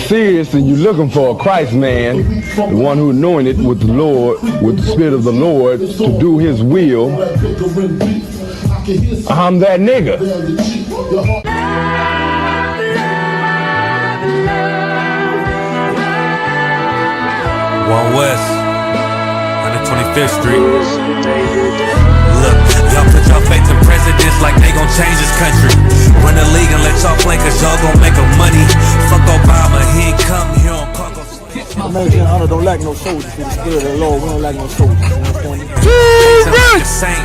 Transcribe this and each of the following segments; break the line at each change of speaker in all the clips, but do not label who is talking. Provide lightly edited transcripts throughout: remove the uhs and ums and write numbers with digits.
Seriously, you're looking for a Christ man, the one who anointed with the Lord, with the Spirit of the Lord, to do his will. I'm that nigga.
One West, 125th Street. Look, y'all put y'all faith in presidents like they gon' change this country. Run the league and let y'all play cause y'all gon' make a money. Fuck Obama, he ain't come here on cargo.
American honor don't lack no soldiers. For the spirit of the Lord, we don't lack no soldiers. You understand me?
Like a saint,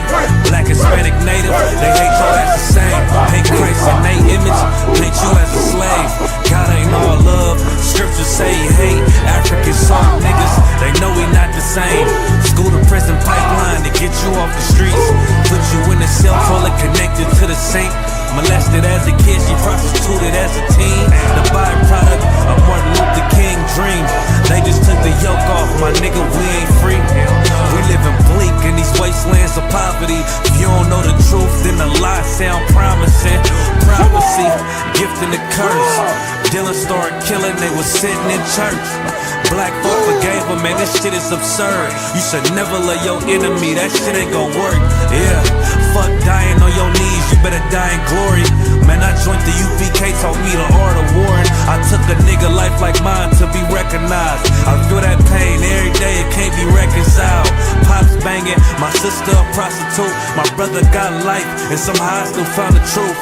black, Hispanic, native, they hate y'all as the same. Hate Christ in they image, paint you as a slave. God ain't all love, scriptures say he hate African soft niggas, they know we not the same. School to prison pipeline to get you off the streets. Put you in the cell toilet connected to the sink. Molested as a kid, she prostituted as a teen. The byproduct of Martin Luther King dream. They just took the yoke off, my nigga, we ain't free. We living bleak in these wastelands of poverty. If you don't know the truth, then the lies sound promising. Prophecy, gift and the curse. Dylan started killing, they was sitting in church. Black folk forgave him, man, this shit is absurd. You should never love your enemy, that shit ain't gon' work. Yeah, fuck dying on your knees, you better die in glory. Man, I joined the UPK, taught me the art of warring. I took a nigga life like mine to be recognized. I feel that pain every day, it can't be reconciled. Pops banging, my sister a prostitute. My brother got life, and somehow I still found the truth.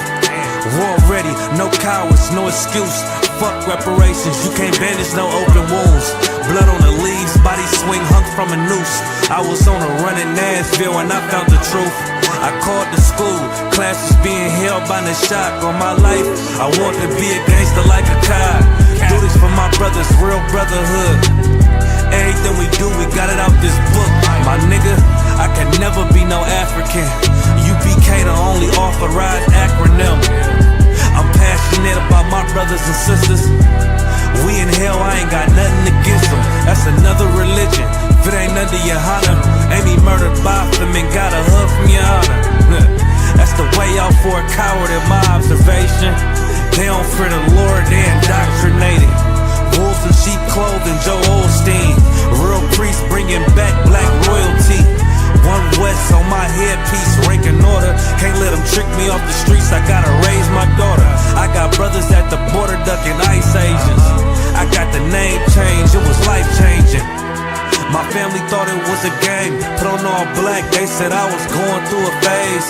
War ready, no cowards, no excuse. Fuck reparations, you can't bandage no open wounds. Blood on the leaves, body swing hung from a noose. I was on a run in Nashville and I found the truth. I called the school, classes being held by the shock on my life. I want to be a gangster like a cop. Do this for my brothers, real brotherhood. Everything we do, we got it out this book. My nigga, I can never be no African. UPK the only authorized acronym. I'm passionate about my brothers and sisters. We in hell, I ain't got nothing against them. That's another religion. If it ain't under YAHANNA, Amy murdered by them and got a hug from YAHANNA. That's the way out for a coward in my observation. They don't fear the Lord, they indoctrinated. Wolves in sheep clothing, Joe Osteen. Real priests bringing back black royalty. One West on my headpiece, rank and order. Can't let them trick me off the streets, I gotta raise my daughter. I got brothers at the border ducking ICE agents. I got the name change, it was life changing. My family thought it was a game, put on all black, they said I was going through a phase.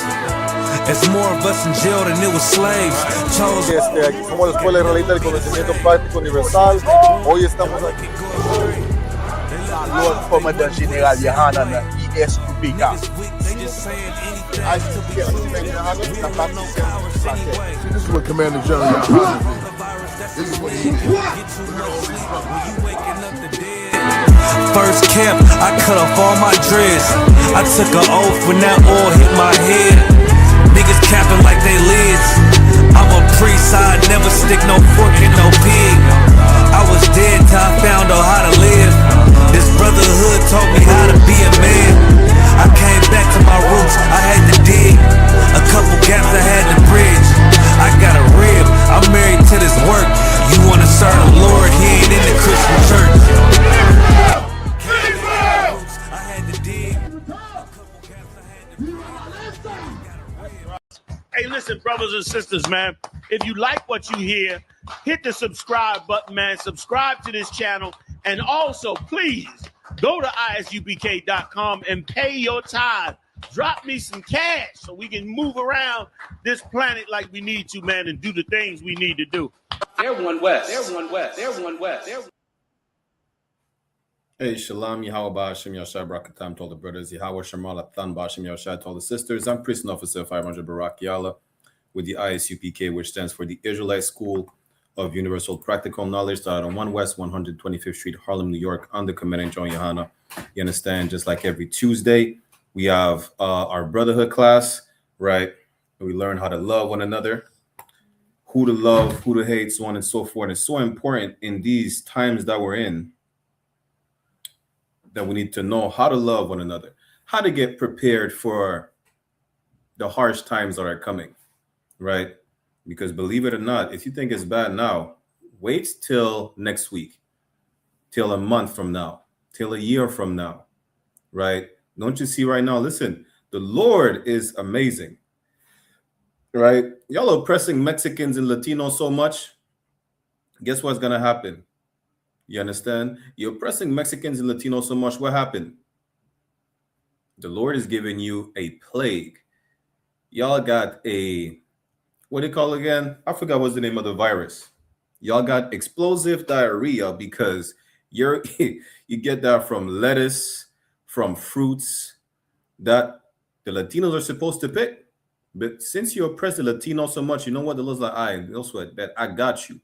It's more of us in jail than it was slaves.
Aquí somos la Escuela Israelita del Conocimiento Práctico Universal. Hoy estamos aquí.
Lord Commandant General Yahanna, I.S.U.P.K.
I.S.U.P.K.
This is what Commander General Yahanna did. This is what he did.
First camp, I cut off all my dreads. I took an oath when that oil hit my head. Niggas capping like they lids. I'm a priest, I never stick no fork in no pig. I was dead till I found out how to live. This brotherhood taught me how to be a man. I came back to my roots, I had to dig. A couple gaps I had to bridge. I got a rib, I'm married to this work. You wanna serve the Lord, he ain't in the Christian church.
Hey, listen, brothers and sisters, man. If you like what you hear, hit the subscribe button, man. Subscribe to this channel. And also, please, go to isupk.com and pay your tithe. Drop me some cash so we can move around this planet like we need to, man, and do the things we need to do.
They're one West. They're one West. They're one West. They're...
Hey, Shalom, Yahweh Ba'ashem Yashai Barakatam to all the brothers, Yahweh Shemal Athan Ba'ashem Yashai to all the sisters. I'm Prison Officer 500 Barak Yala with the I.S.U.P.K, which stands for the Israelite School of Universal Practical Knowledge, started on 1 West 125th Street, Harlem, New York, under Commandant John YAHANNA. You understand, just like every Tuesday, we have our Brotherhood class, right? We learn how to love one another, who to love, who to hate, so on and so forth. It's so important in these times that we're in that we need to know how to love one another, how to get prepared for the harsh times that are coming, right? Because believe it or not, if you think it's bad now, wait till next week, till a month from now, till a year from now, right? Don't you see right now? Listen, the Lord is amazing, right? Y'all oppressing Mexicans and Latinos so much. Guess what's going to happen? You understand? You're oppressing Mexicans and Latinos so much. What happened? The Lord is giving you a plague. Y'all got a, what do you call it again? I forgot what's the name of the virus. Y'all got explosive diarrhea because you're you get that from lettuce, from fruits that the Latinos are supposed to pick. But since you oppress the Latinos so much, you know what? The Lord's like, no sweat, that I got you.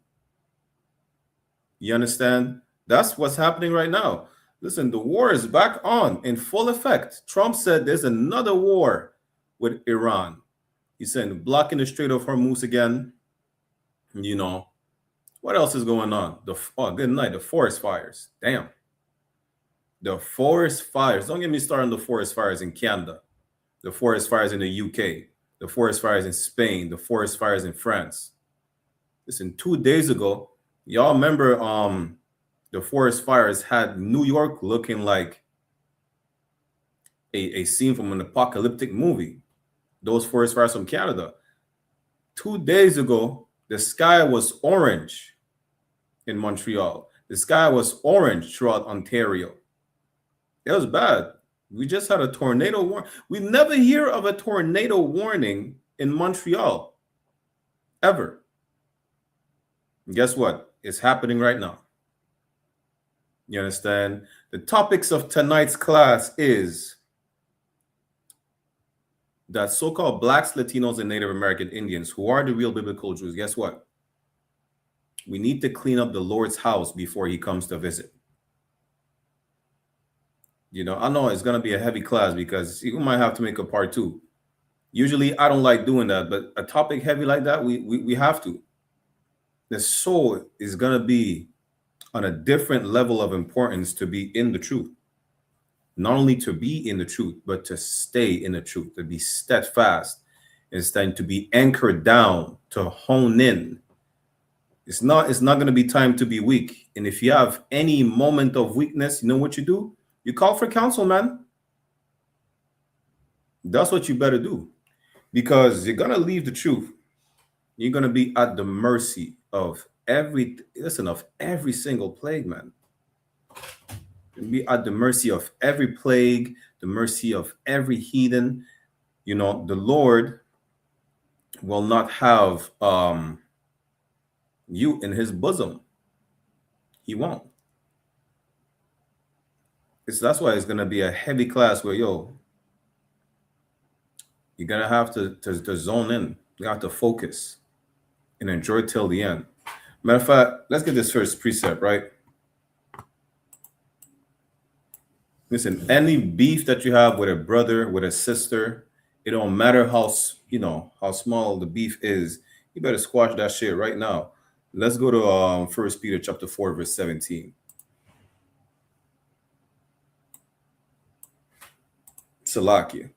You understand? That's what's happening right now. Listen, the war is back on in full effect. Trump said there's another war with Iran. He said blocking the Strait of Hormuz again. You know, what else is going on? Good night. The forest fires. Damn. The forest fires. Don't get me started on the forest fires in Canada. The forest fires in the UK. The forest fires in Spain. The forest fires in France. Listen, 2 days ago, y'all remember the forest fires had New York looking like a scene from an apocalyptic movie. Those forest fires from Canada. 2 days ago, the sky was orange in Montreal. The sky was orange throughout Ontario. It was bad. We just had a tornado warning. We never hear of a tornado warning in Montreal, ever. And guess what? It's happening right now. You understand? The topics of tonight's class is that so-called Blacks, Latinos, and Native American Indians, who are the real biblical Jews, guess what? We need to clean up the Lord's house before he comes to visit. You know, I know it's going to be a heavy class because you might have to make a part 2. Usually, I don't like doing that, but a topic heavy like that, we have to. The soul is going to be on a different level of importance to be in the truth. Not only to be in the truth, but to stay in the truth, to be steadfast, instead to be anchored down, to hone in. It's not going to be time to be weak. And if you have any moment of weakness, you know what you do? You call for counsel, man. That's what you better do. Because you're going to leave the truth. You're going to be at the mercy of every single plague, man. You'll be at the mercy of every plague, the mercy of every heathen. You know, the Lord will not have you in his bosom. He won't. That's why it's going to be a heavy class where, you're going to have to zone in. You have to focus and enjoy till the end. Matter of fact, let's get this first precept, right? Listen, any beef that you have with a brother, with a sister, it don't matter how small the beef is. You better squash that shit right now. Let's go to 1 Peter chapter 4, verse 17. Salakia.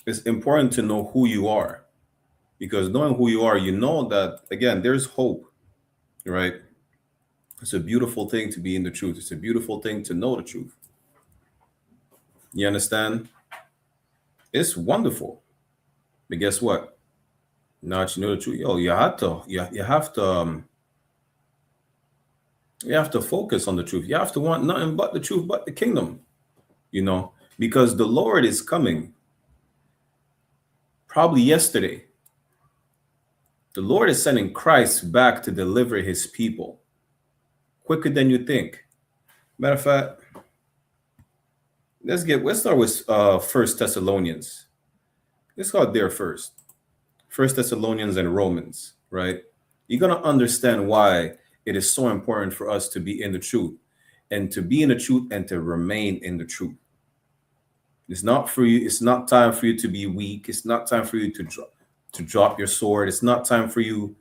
It's important to know who you are, because knowing who you are, you know that, again, there's hope, right? It's a beautiful thing to be in the truth. It's a beautiful thing to know the truth. You understand? It's wonderful. But guess what? Now that you know the truth, you have to focus on the truth. You have to want nothing but the truth, but the kingdom, because the Lord is coming. Probably yesterday, the Lord is sending Christ back to deliver his people quicker than you think. Matter of fact, let's start with 1 Thessalonians. Let's go there first. 1 Thessalonians and Romans, right? You're going to understand why it is so important for us to be in the truth, and to be in the truth and to remain in the truth. It's not for you. It's not time for you to be weak. It's not time for you to drop your sword. It's not time for you,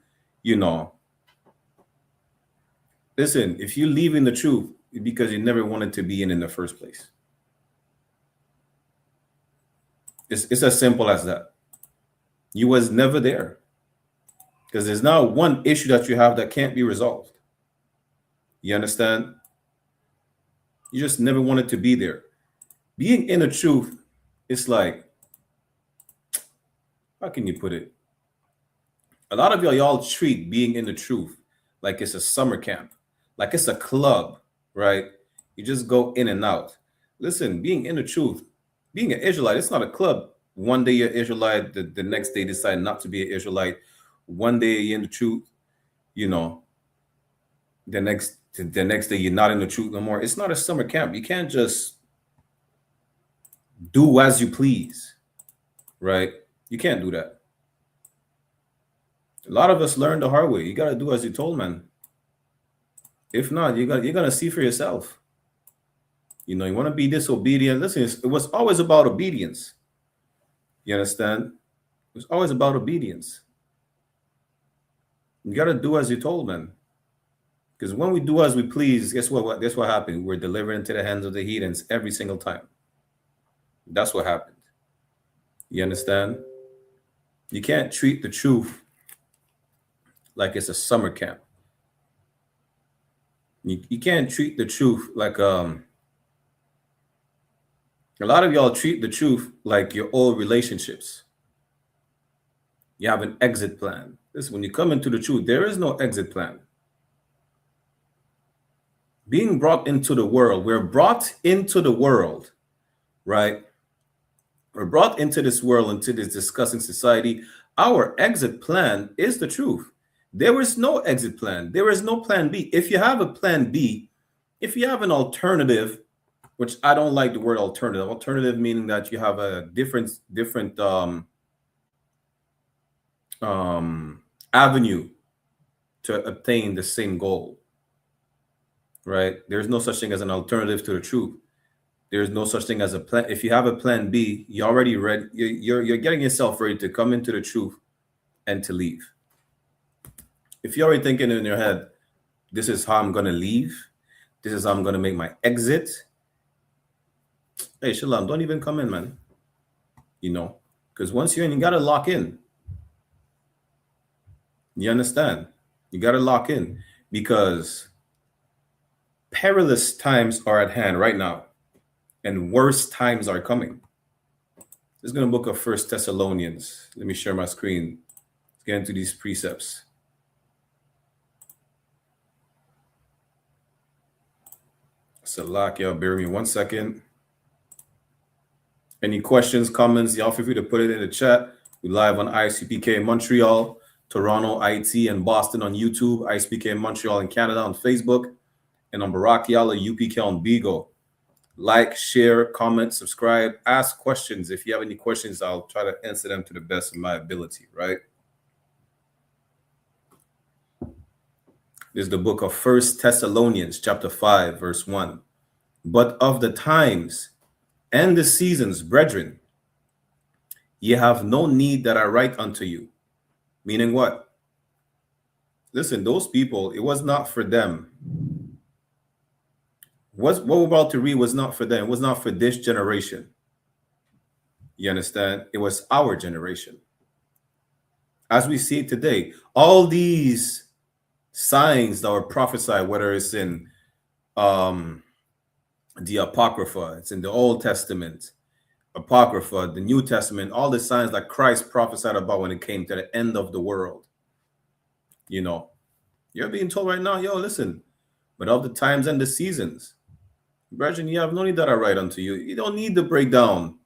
Listen, if you leave in the truth, it's because you never wanted to be in the first place. It's as simple as that. You was never there. Because there's now one issue that you have that can't be resolved. You understand? You just never wanted to be there. Being in the truth, it's like, how can you put it? A lot of y'all treat being in the truth like it's a summer camp, like it's a club, right? You just go in and out. Listen, being in the truth, being an Israelite, it's not a club. One day you're Israelite, the next day decide not to be an Israelite. One day you're in the truth, you know, the next day you're not in the truth no more. It's not a summer camp. You can't just do as you please, right? You can't do that. A lot of us learned the hard way. You got to do as you're told, man. If not, you're gonna see for yourself. You know, you want to be disobedient. Listen, it was always about obedience. You understand? It was always about obedience. You got to do as you're told, man. Because when we do as we please, guess what? Guess what happened? We're delivered into the hands of the heathens every single time. That's what happened. You understand? You can't treat the truth like it's a summer camp. You can't treat the truth like a lot of y'all treat the truth like your old relationships. You have an exit plan. Listen, when you come into the truth, there is no exit plan. Being brought into the world, we're brought into the world, right? We're brought into this world, into this discussing society. Our exit plan is the truth. There is no exit plan. There is no plan B. If you have a plan B, if you have an alternative, which I don't like the word alternative. Alternative meaning that you have a different avenue to obtain the same goal, right? There's no such thing as an alternative to the truth. There's no such thing as a plan. If you have a plan B, you already ready. You're getting yourself ready to come into the truth and to leave. If you're already thinking in your head, this is how I'm going to leave. This is how I'm going to make my exit. Hey, Shalom, don't even come in, man. You know, because once you're in, you got to lock in. You understand? You got to lock in because perilous times are at hand right now and worse times are coming. Let's go to the book of 1 Thessalonians. Let me share my screen. Let's get into these precepts. Salak, y'all bear me 1 second. Any questions, comments, y'all feel free to put it in the chat. We live on I.S.U.P.K. Montreal, Toronto, IT, and Boston on YouTube, I.S.U.P.K. Montreal in Canada on Facebook, and on Barakiala, UPK on Bigo. Like, share, comment, subscribe, ask questions. If you have any questions, I'll try to answer them to the best of my ability, right? This is the book of 1 Thessalonians, chapter 5, verse 1. But of the times and the seasons, brethren, ye have no need that I write unto you. Meaning what? Listen, those people, it was not for them. What we're about to read was not for them. It was not for this generation. You understand? It was our generation. As we see it today, all these signs that were prophesied, whether it's in the Apocrypha, it's in the Old Testament, Apocrypha, the New Testament, all the signs that Christ prophesied about when it came to the end of the world. You know, you're being told right now, yo, listen, but of the times and the seasons, brethren, you have no need that I write unto you. You don't need to break down.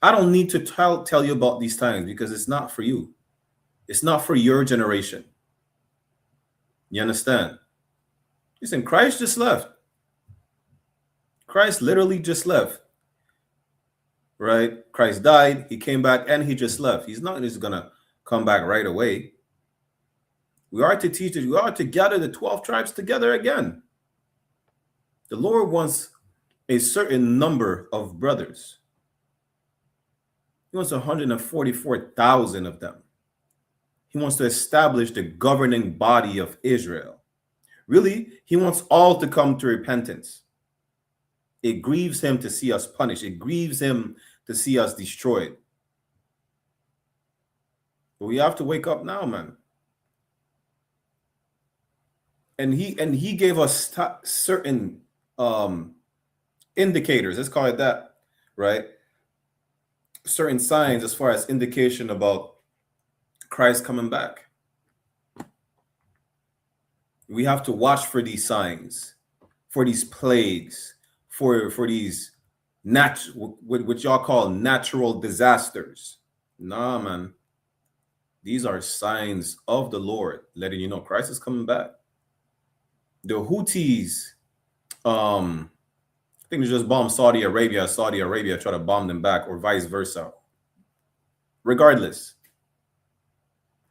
I don't need to tell you about these times because it's not for you. It's not for your generation. You understand? Listen, Christ just left. Christ literally just left. Right? Christ died, he came back, and he just left. He's not just going to come back right away. We are to teach it. We are to gather the 12 tribes together again. The Lord wants a certain number of brothers. He wants 144,000 of them. He wants to establish the governing body of Israel. Really, he wants all to come to repentance. It grieves him to see us punished. It grieves him to see us destroyed. But we have to wake up now, man. And he gave us certain indicators. Let's call it that, right? Certain signs as far as indication about Christ coming back. We have to watch for these signs, for these plagues, for these what y'all call natural disasters. Nah, man. These are signs of the Lord letting you know Christ is coming back. The Houthis, I think they just bombed Saudi Arabia. Saudi Arabia try to bomb them back, or vice versa. Regardless,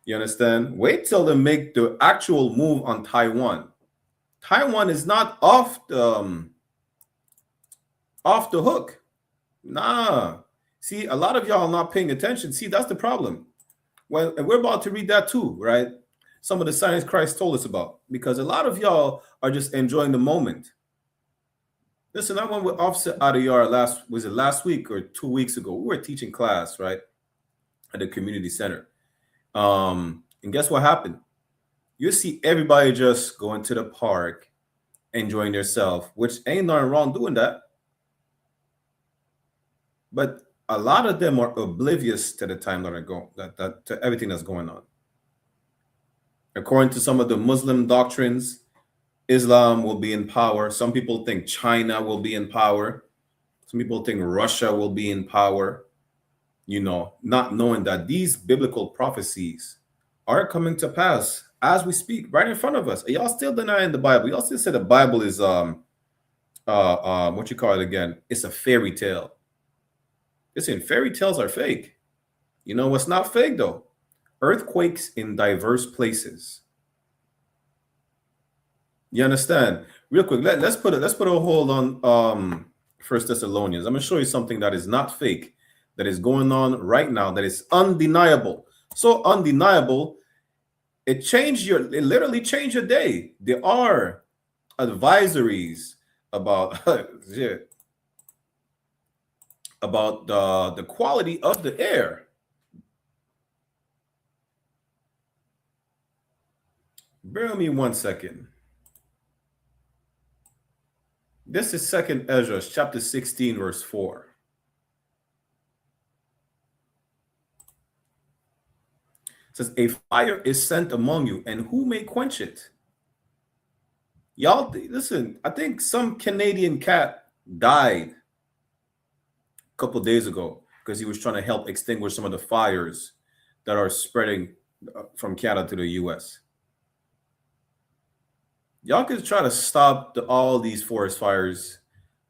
you understand? Wait till they make the actual move on Taiwan. Taiwan is not off the hook. Nah. See, a lot of y'all are not paying attention. See, that's the problem. Well, and we're about to read that too, right? Some of the signs Christ told us about, because a lot of y'all are just enjoying the moment. Listen, I went with Officer Adiyar last week or 2 weeks ago? We were teaching class, right, at the community center. And guess what happened? You see everybody just going to the park, enjoying themselves, which ain't nothing wrong doing that. But a lot of them are oblivious to the time that are going, to everything that's going on. According to some of the Muslim doctrines, Islam will be in power. Some people think China will be in power. Some people think Russia will be in power. You know, not knowing that these biblical prophecies are coming to pass as we speak, right in front of us. Y'all still denying the Bible. Y'all still say the Bible is what you call it again? It's a fairy tale. Listen, fairy tales are fake. You know what's not fake though? Earthquakes in diverse places. You understand? Real quick, let's put a hold on First Thessalonians. I'm gonna show you something that is not fake, that is going on right now, that is undeniable. So undeniable, it literally changed your day. There are advisories about about the quality of the air. Bear with me 1 second. This is 2nd Ezra, chapter 16, verse 4. It says, a fire is sent among you, and who may quench it? Y'all, listen, I think some Canadian cat died a couple days ago because he was trying to help extinguish some of the fires that are spreading from Canada to the U.S. Y'all can try to stop all these forest fires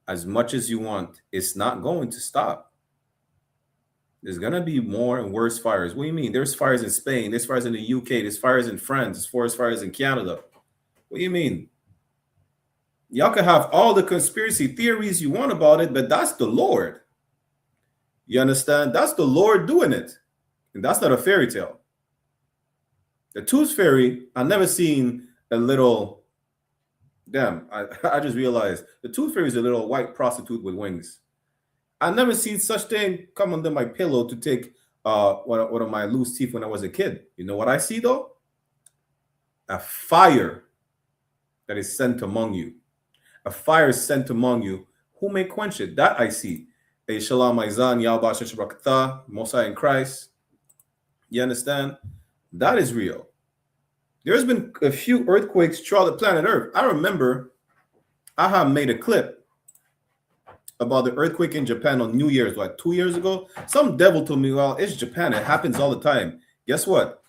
as much as you want. It's not going to stop. There's going to be more and worse fires. What do you mean? There's fires in Spain. There's fires in the UK. There's fires in France. There's forest fires in Canada. What do you mean? Y'all can have all the conspiracy theories you want about it, but that's the Lord. You understand? That's the Lord doing it. And that's not a fairy tale. The Tooth Fairy, I've never seen a little... Damn, I just realized the Tooth Fairy is a little white prostitute with wings. I never seen such thing come under my pillow to take one of my loose teeth when I was a kid. You know what I see though? A fire that is sent among you. A fire is sent among you. Who may quench it? That I see. A Shalom Aizan Yahweh Shebrakatah, Mosai in Christ. You understand? That is real. There's been a few earthquakes throughout the planet Earth. I remember I have made a clip about the earthquake in Japan on New Year's, like 2 years ago. Some devil told me, well, it's Japan. It happens all the time. Guess what?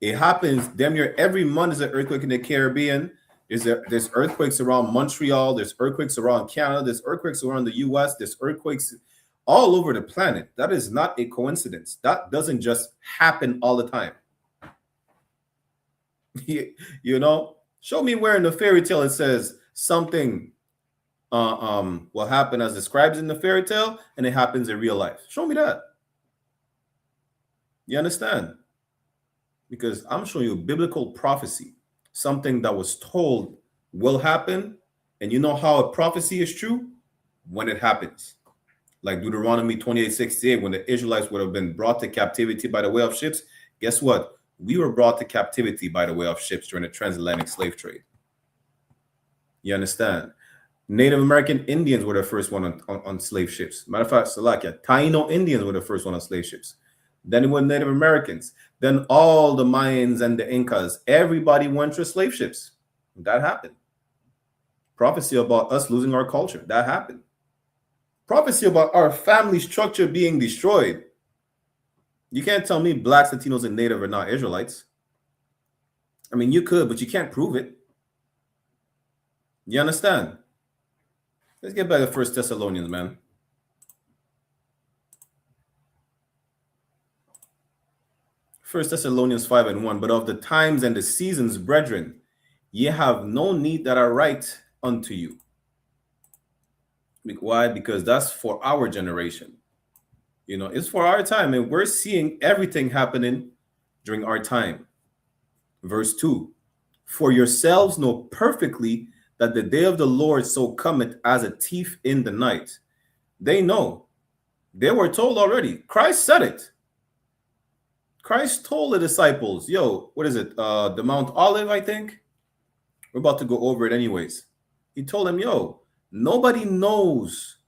It happens damn near every month. There's an earthquake in the Caribbean. There's earthquakes around Montreal. There's earthquakes around Canada. There's earthquakes around the U.S. There's earthquakes all over the planet. That is not a coincidence. That doesn't just happen all the time. You know, show me where in the fairy tale it says something will happen as described in the fairy tale and it happens in real life. Show me that. You understand? Because I'm showing you biblical prophecy, something that was told will happen. And you know how a prophecy is true? When it happens. Like Deuteronomy 28:68, when the Israelites would have been brought to captivity by the way of ships. Guess what? We were brought to captivity by the way of ships during the transatlantic slave trade. You understand? Native American Indians were the first one on slave ships. Matter of fact, Salakia, Taino Indians were the first one on slave ships. Then it was Native Americans. Then all the Mayans and the Incas, everybody went through slave ships. That happened. Prophecy about us losing our culture, that happened. Prophecy about our family structure being destroyed. You can't tell me blacks, Latinos, and Native are not Israelites. I mean, you could, but you can't prove it. You understand? Let's get back to 1 Thessalonians, man. 1 Thessalonians 5:1. But of the times and the seasons, brethren, ye have no need that I write unto you. Why? Because that's for our generation. You know, it's for our time, and we're seeing everything happening during our time. Verse 2. For yourselves know perfectly that the day of the Lord so cometh as a thief in the night. They know. They were told already. Christ said it. Christ told the disciples, yo, what is it? The Mount Olive, I think. We're about to go over it anyways. He told them, yo, nobody knows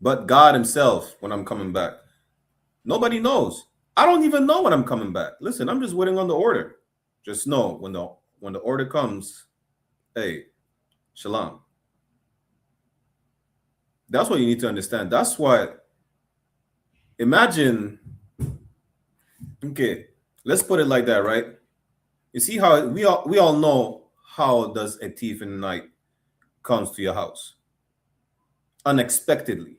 but God himself when I'm coming back. Nobody knows. I don't even know when I'm coming back. Listen, I'm just waiting on the order. Just know when the order comes, hey, shalom. That's what you need to understand. That's why, imagine, okay, let's put it like that, right? You see how we all know how does a thief in the night comes to your house? Unexpectedly.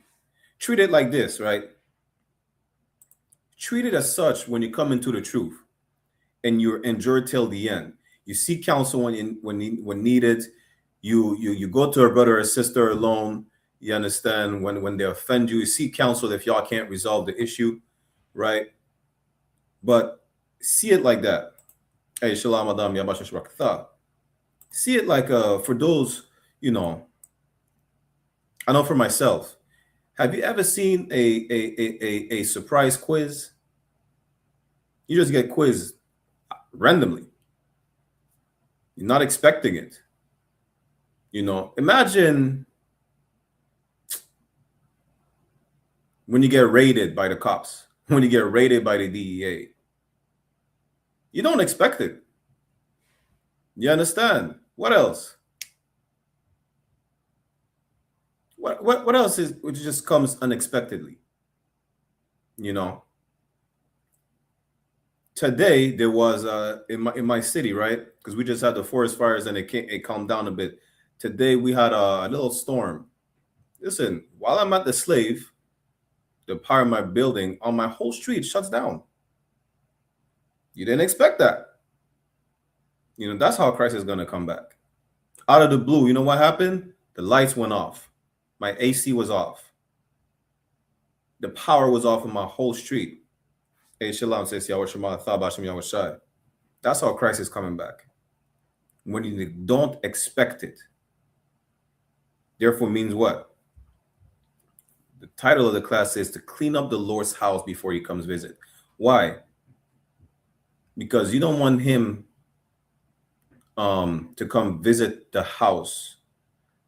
Treat it like this, right? Treat it as such when you come into the truth and you endure till the end. You seek counsel when needed. You go to a brother or sister alone. You understand when they offend you. You seek counsel if y'all can't resolve the issue, right? But see it like that. Hey, shalom, Adam, Yabasha Shrakatha. See it like for those, you know, I know for myself. Have you ever seen a surprise quiz? You just get quizzed randomly. You're not expecting it. You know, imagine when you get raided by the cops, when you get raided by the DEA. You don't expect it. You understand? What else? What else is which just comes unexpectedly? You know. Today there was in my city, right? Because we just had the forest fires and it calmed down a bit. Today we had a little storm. Listen, while I'm at the slave, the power of my building on my whole street shuts down. You didn't expect that. You know, that's how Christ is going to come back. Out of the blue, you know what happened? The lights went off. My AC was off. The power was off in my whole street. Hey, shalom, says Yahweh. That's how Christ is coming back. When you don't expect it. Therefore means what? The title of the class is to clean up the Lord's house before he comes visit. Why? Because you don't want him to come visit the house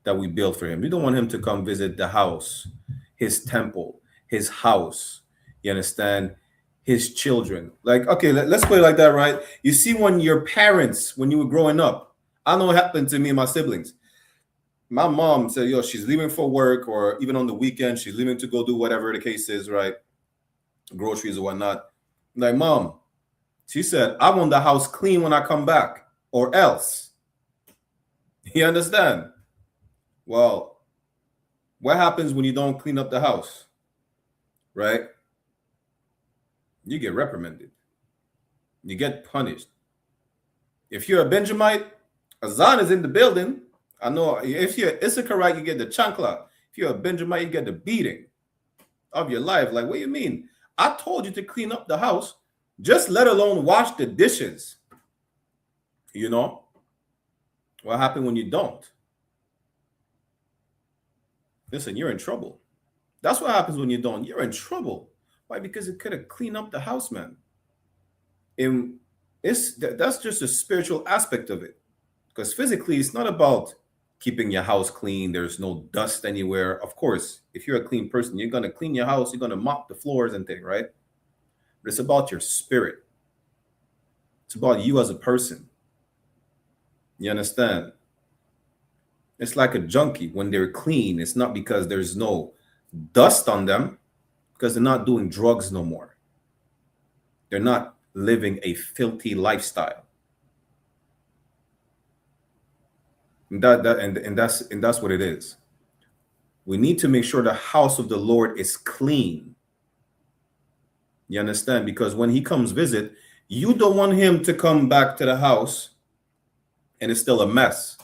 that we built for him. You don't want him to come visit the house, his temple, his house. You understand? His children. Like, okay, let's put it like that, right? You see, when your parents, when you were growing up, I know what happened to me and my siblings. My mom said, yo, she's leaving for work, or even on the weekend, she's leaving to go do whatever the case is, right? Groceries or whatnot. I'm like, Mom, she said, I want the house clean when I come back, or else. You understand? Well, what happens when you don't clean up the house? Right? You get reprimanded. You get punished. If you're a Benjamite, Azan is in the building. I know if you're Issacharite, you get the chancla. If you're a Benjamite, you get the beating of your life. Like, what do you mean? I told you to clean up the house, just let alone wash the dishes. You know? What happened when you don't? Listen, you're in trouble. That's what happens when you don't. You're in trouble. Why? Because it could have cleaned up the house, man. And that's just a spiritual aspect of it. Because physically, it's not about keeping your house clean. There's no dust anywhere. Of course, if you're a clean person, you're going to clean your house. You're going to mop the floors and things, right? But it's about your spirit. It's about you as a person. You understand? It's like a junkie. When they're clean, it's not because there's no dust on them, because they're not doing drugs no more. They're not living a filthy lifestyle. And that's what it is. We need to make sure the house of the Lord is clean. You understand? Because when he comes visit, you don't want him to come back to the house and it's still a mess.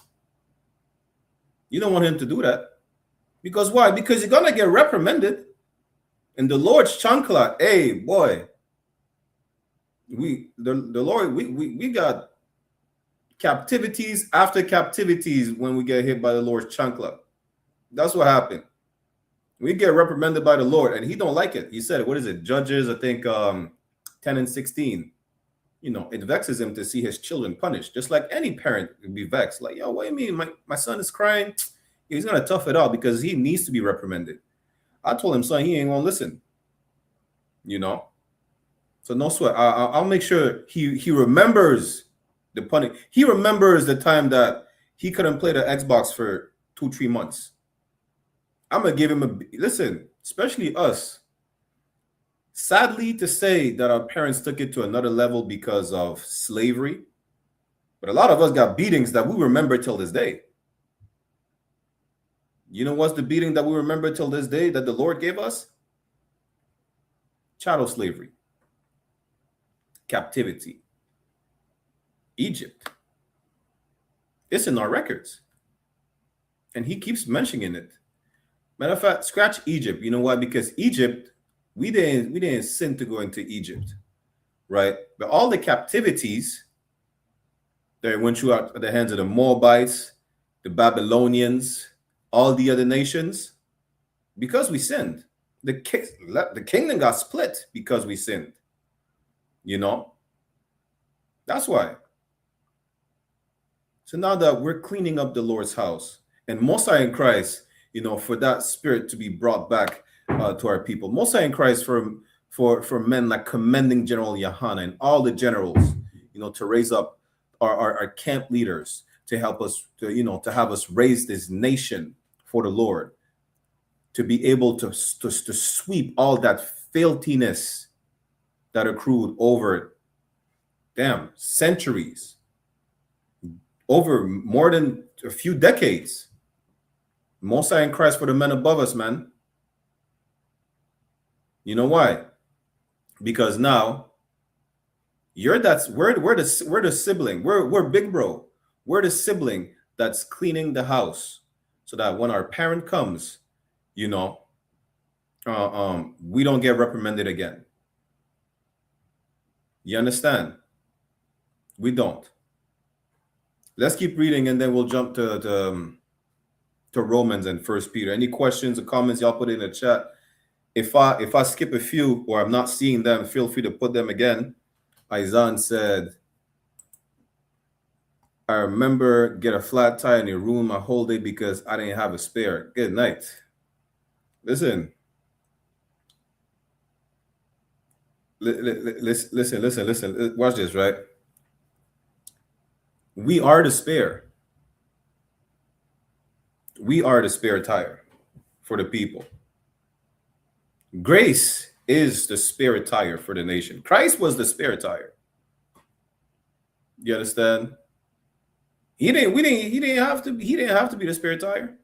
You don't want him to do that. Because why? Because you're gonna get reprimanded. And the Lord's chancla, hey boy, the Lord, we got captivities after captivities when we get hit by the Lord's chancla. That's what happened. We get reprimanded by the Lord, and he don't like it. He said, what is it? Judges, I think 10 and 16. You know, it vexes him to see his children punished. Just like any parent would be vexed. Like, yo, what do you mean? My son is crying. He's going to tough it out because he needs to be reprimanded. I told him, son, he ain't going to listen. You know? So no sweat. I'll make sure he remembers the punishment. He remembers the time that he couldn't play the Xbox for 2-3 months. I'm going to give him listen, especially us. Sadly to say that our parents took it to another level because of slavery. But a lot of us got beatings that we remember till this day. You know what's the beating that we remember till this day that the Lord gave us? Chattel slavery. Captivity. Egypt. It's in our records. And he keeps mentioning it. Matter of fact, scratch Egypt. You know why? Because Egypt, we didn't sin to go into Egypt, right? But all the captivities that went through at the hands of the Moabites, the Babylonians, all the other nations, because we sinned. The kingdom got split because we sinned. You know? That's why. So now that we're cleaning up the Lord's house, and Most High in Christ, you know, for that spirit to be brought back to our people. Most High in Christ for men like commending General YAHANNA and all the generals, you know, to raise up our camp leaders to help us to have us raise this nation for the Lord, to be able to sweep all that filthiness that accrued over centuries, over more than a few decades. Most High in Christ for the men above us, man. You know why? Because now we're the sibling. We're big bro. We're the sibling that's cleaning the house, so that when our parent comes, you know, we don't get reprimanded again. You understand? We don't. Let's keep reading, and then we'll jump to Romans and 1 Peter. Any questions or comments, y'all put it in the chat. If I skip a few or I'm not seeing them, feel free to put them again. Aizan said, I remember get a flat tire and it ruined my whole day because I didn't have a spare. Good night. Listen. Listen. Watch this, right? We are the spare. We are the spare tire for the people. Grace is the spare tire for the nation. Christ was the spare tire. You understand? He didn't have to be the spare tire.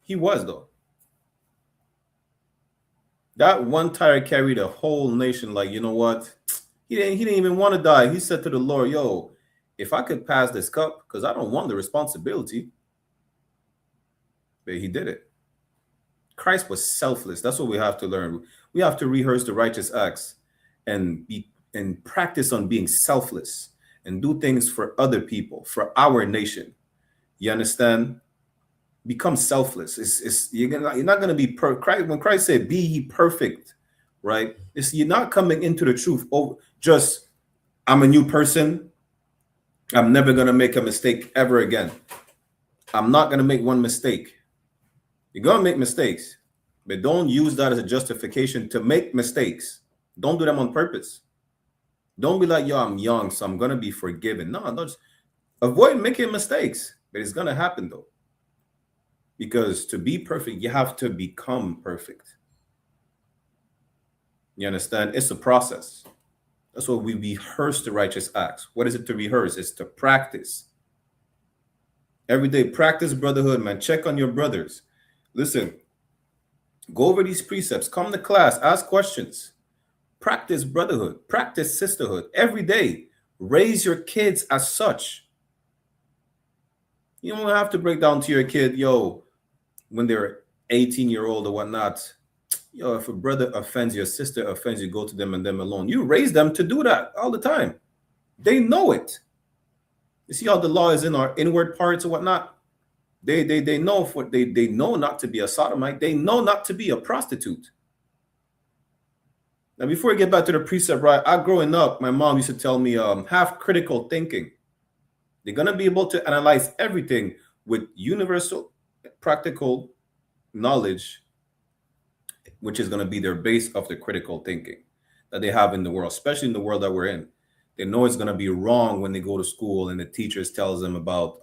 He was, though. That one tire carried a whole nation. Like, you know what? He didn't even want to die. He said to the Lord, yo, if I could pass this cup, because I don't want the responsibility. But he did it. Christ was selfless. That's what we have to learn. We have to rehearse the righteous acts and practice on being selfless and do things for other people, for our nation. You understand? Become selfless. You're not going to be perfect. When Christ said, be ye perfect, right? You're not coming into the truth. Oh, just I'm a new person. I'm never gonna make a mistake ever again. I'm not gonna make one mistake. You're gonna make mistakes, but don't use that as a justification to make mistakes. Don't do them on purpose. Don't be like, yo, I'm young, so I'm gonna be forgiven. No, just avoid making mistakes. But it's gonna happen though. Because to be perfect, you have to become perfect. You understand? It's a process. That's why we rehearse the righteous acts. What is it to rehearse? It's to practice. Every day, practice brotherhood, man. Check on your brothers. Listen, go over these precepts. Come to class. Ask questions. Practice brotherhood. Practice sisterhood. Every day, raise your kids as such. You don't have to break down to your kid, yo, when they're 18-year-old or whatnot. Yo, if a brother offends your sister offends you, go to them and them alone. You raise them to do that all the time. They know it. You see how the law is in our inward parts or whatnot? They know what they know not to be a sodomite. They know not to be a prostitute. Now, before we get back to the precept, right? Growing up, my mom used to tell me, have critical thinking. They're gonna be able to analyze everything with universal, practical knowledge, which is gonna be their base of the critical thinking that they have in the world, especially in the world that we're in. They know it's gonna be wrong when they go to school and the teachers tells them about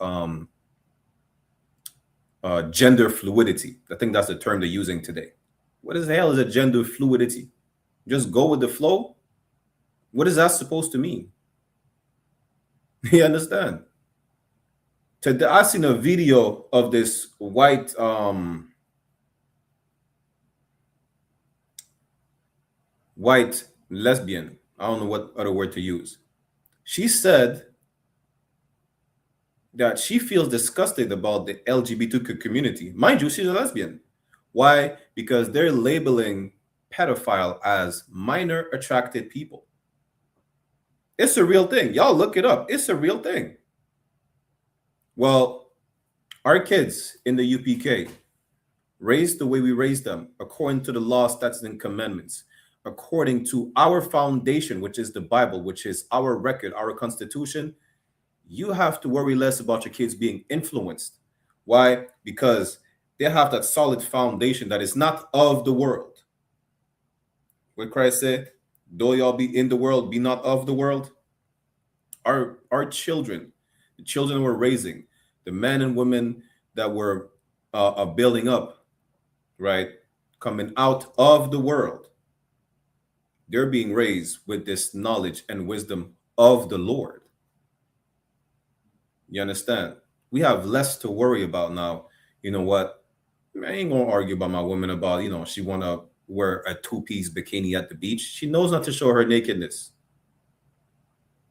gender fluidity. I think that's the term they're using today. What the hell is a gender fluidity? Just go with the flow? What is that supposed to mean? You understand? Today, I seen a video of this white lesbian. I don't know what other word to use. She said that she feels disgusted about the LGBTQ community. Mind you, she's a lesbian. Why? Because they're labeling pedophile as minor attracted people. It's a real thing. Y'all look it up. It's a real thing. Well, our kids in the UPK raised the way we raised them, according to the law, statutes, and commandments, according to our foundation, which is the Bible, which is our record, our constitution. You have to worry less about your kids being influenced. Why? Because they have that solid foundation that is not of the world. What Christ said, though y'all be in the world, be not of the world. Our children, the children we're raising, the men and women that we're building up, right, coming out of the world, they're being raised with this knowledge and wisdom of the Lord. You understand? We have less to worry about now. You know what? I ain't gonna argue about my woman about, she wanna wear a two-piece bikini at the beach. She knows not to show her nakedness.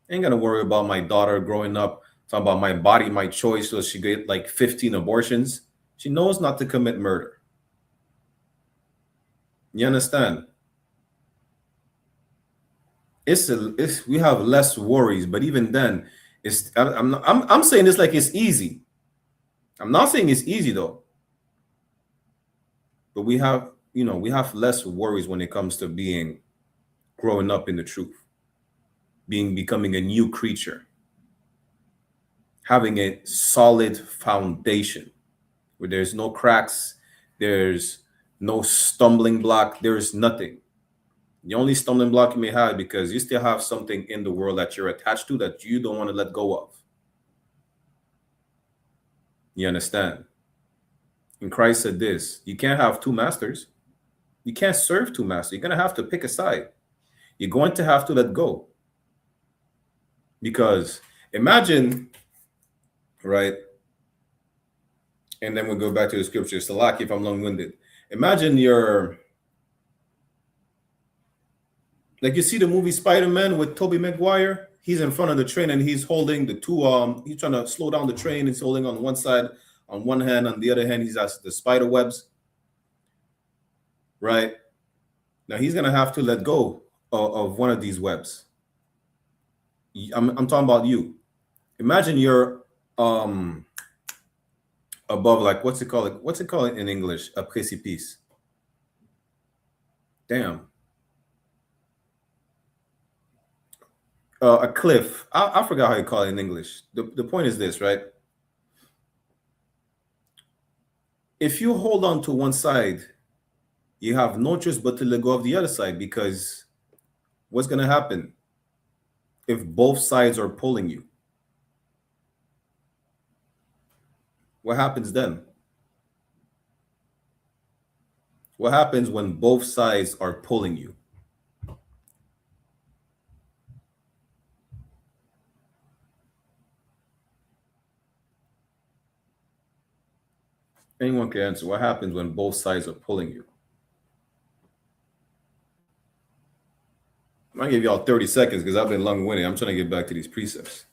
I ain't gonna worry about my daughter growing up talking about my body, my choice, so she get like 15 abortions. She knows not to commit murder. You understand? We have less worries, but even then, I'm saying this like it's easy. I'm not saying it's easy though. But we have less worries when it comes to growing up in the truth, becoming a new creature, having a solid foundation where there's no cracks, there's no stumbling block, there's nothing. The only stumbling block you may have because you still have something in the world that you're attached to that you don't want to let go of. You understand? And Christ said this, you can't have two masters. You can't serve two masters. You're going to have to pick a side. You're going to have to let go. Because imagine, right? And then we'll go back to the scripture. Salaki if I'm long-winded. Imagine like you see the movie Spider-Man with Tobey Maguire. He's in front of the train and he's holding the two, he's trying to slow down the train. He's holding on one side, on one hand, on the other hand, he's got the spider webs. Right? Now he's going to have to let go of one of these webs. I'm talking about you. Imagine you're above, like, what's it called in English? A precipice. Damn. a cliff. I forgot how you call it in English. The point is this, right? If you hold on to one side, you have no choice but to let go of the other side, because what's going to happen if both sides are pulling you? What happens then? What happens when both sides are pulling you? Anyone can answer. What happens when both sides are pulling you? I'm going to give y'all 30 seconds because I've been long-winded. I'm trying to get back to these precepts.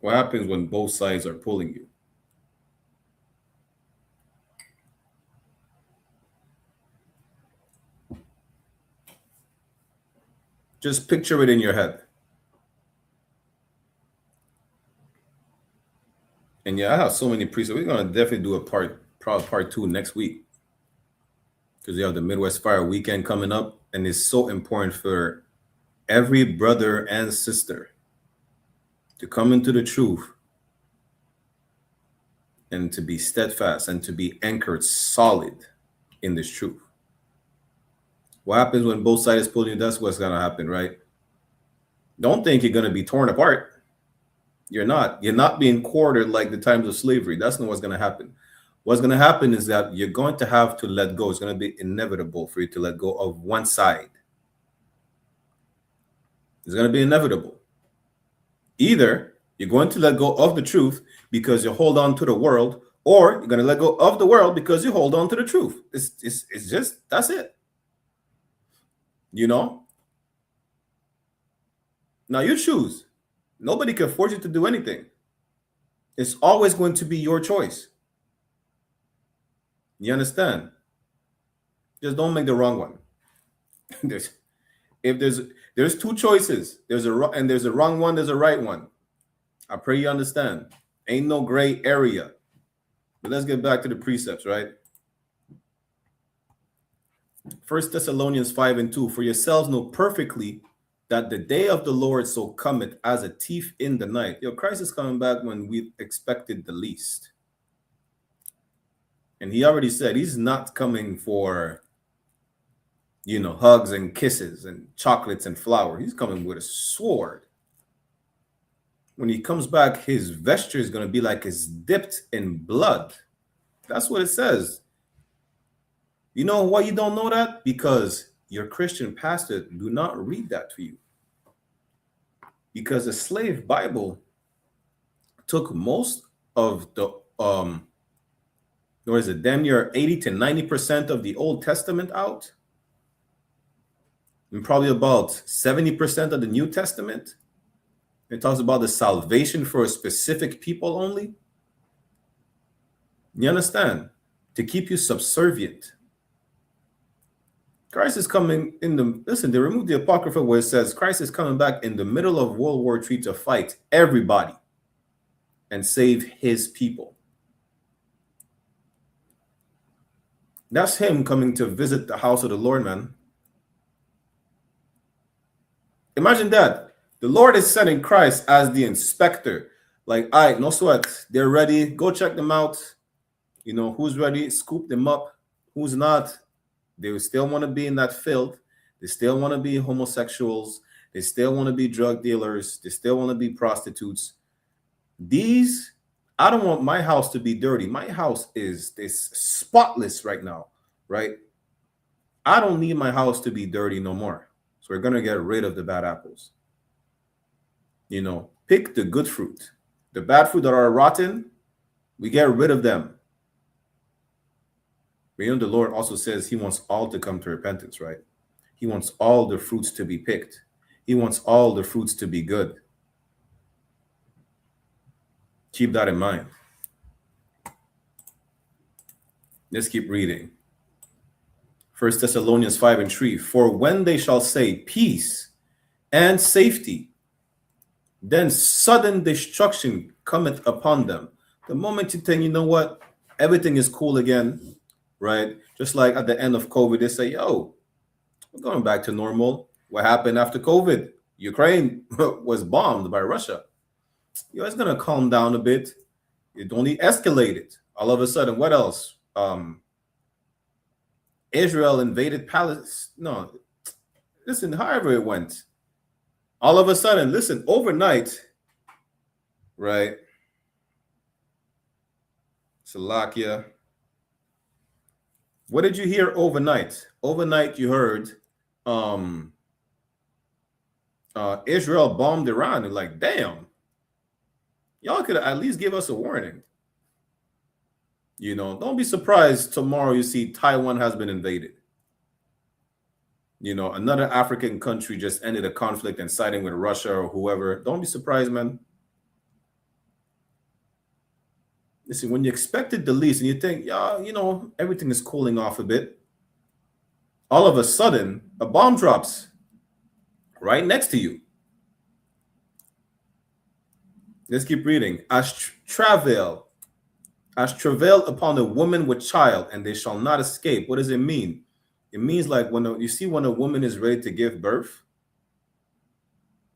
What happens when both sides are pulling you? Just picture it in your head. And yeah, I have so many precepts. We're going to definitely do probably part 2 next week, because we have the Midwest Fire Weekend coming up, and it's so important for every brother and sister to come into the truth and to be steadfast and to be anchored solid in this truth. What happens when both sides pull you? That's what's going to happen, right? Don't think you're going to be torn apart. You're not. You're not being quartered like the times of slavery. That's not what's going to happen. What's going to happen is that you're going to have to let go. It's going to be inevitable for you to let go of one side. It's going to be inevitable. Either you're going to let go of the truth because you hold on to the world, or you're going to let go of the world because you hold on to the truth. It's just, that's it. You know? Now you choose. Nobody can force you to do anything. It's always going to be your choice. You understand? Just don't make the wrong one. There's two choices. There's a wrong one, there's a right one. I pray you understand. Ain't no gray area. But let's get back to the precepts, right? 1 Thessalonians 5:2. For yourselves know perfectly that the day of the Lord so cometh as a thief in the night. Yo, Christ is coming back when we expected the least. And he already said he's not coming for, hugs and kisses and chocolates and flowers. He's coming with a sword. When he comes back, his vesture is going to be like it's dipped in blood. That's what it says. You know why you don't know that? Because your Christian pastor do not read that to you. Because the slave Bible took most of the damn near 80 to 90% of the Old Testament out, and probably about 70% of the New Testament. It talks about the salvation for a specific people only. You understand? To keep you subservient. Christ is coming they removed the Apocrypha where it says Christ is coming back in the middle of World War III to fight everybody and save his people. That's him coming to visit the house of the Lord, man. Imagine that. The Lord is sending Christ as the inspector. Like, all right, no sweat. They're ready. Go check them out. Who's ready? Scoop them up. Who's not? They still want to be in that filth. They still want to be homosexuals. They still want to be drug dealers. They still want to be prostitutes. I don't want my house to be dirty. My house is spotless right now, right? I don't need my house to be dirty no more. So we're going to get rid of the bad apples. Pick the good fruit. The bad fruit that are rotten, we get rid of them. But the Lord also says he wants all to come to repentance, right? He wants all the fruits to be picked. He wants all the fruits to be good. Keep that in mind. Let's keep reading. 1 Thessalonians 5:3. For when they shall say peace and safety, then sudden destruction cometh upon them. The moment you think, you know what, everything is cool again, right? Just like at the end of COVID, they say, yo, we're going back to normal. What happened after COVID? Ukraine was bombed by Russia. It's going to calm down a bit. It only escalated. All of a sudden, what else? Israel invaded Palestine. No, listen, however it went. All of a sudden, listen, overnight, right? Slovakia. What did you hear overnight? Overnight, you heard Israel bombed Iran. You're like, damn, y'all could at least give us a warning. Don't be surprised tomorrow you see Taiwan has been invaded. Another African country just ended a conflict and siding with Russia or whoever. Don't be surprised, man. Listen, when you expected the least and you think, yeah, everything is cooling off a bit, all of a sudden, a bomb drops right next to you. Let's keep reading. As travail upon a woman with child, and they shall not escape. What does it mean? It means like when a woman is ready to give birth,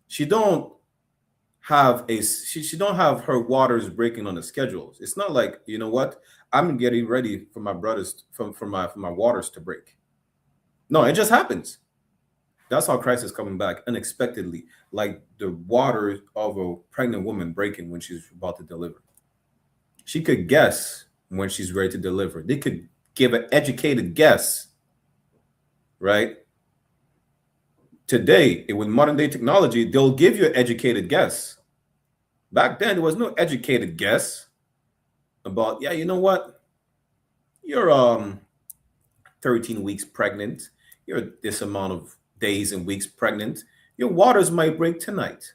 she don't have her waters breaking on the schedules. It's not like, you know what, I'm getting ready for my brothers for my waters to break. No, it just happens. That's how Christ is coming back unexpectedly, like the water of a pregnant woman breaking when she's about to deliver. She could guess when she's ready to deliver. They could give an educated guess, right? Today, with modern day technology, they'll give you an educated guess. Back then, there was no educated guess about, yeah, you know what? You're 13 weeks pregnant. You're this amount of days and weeks pregnant. Your waters might break tonight.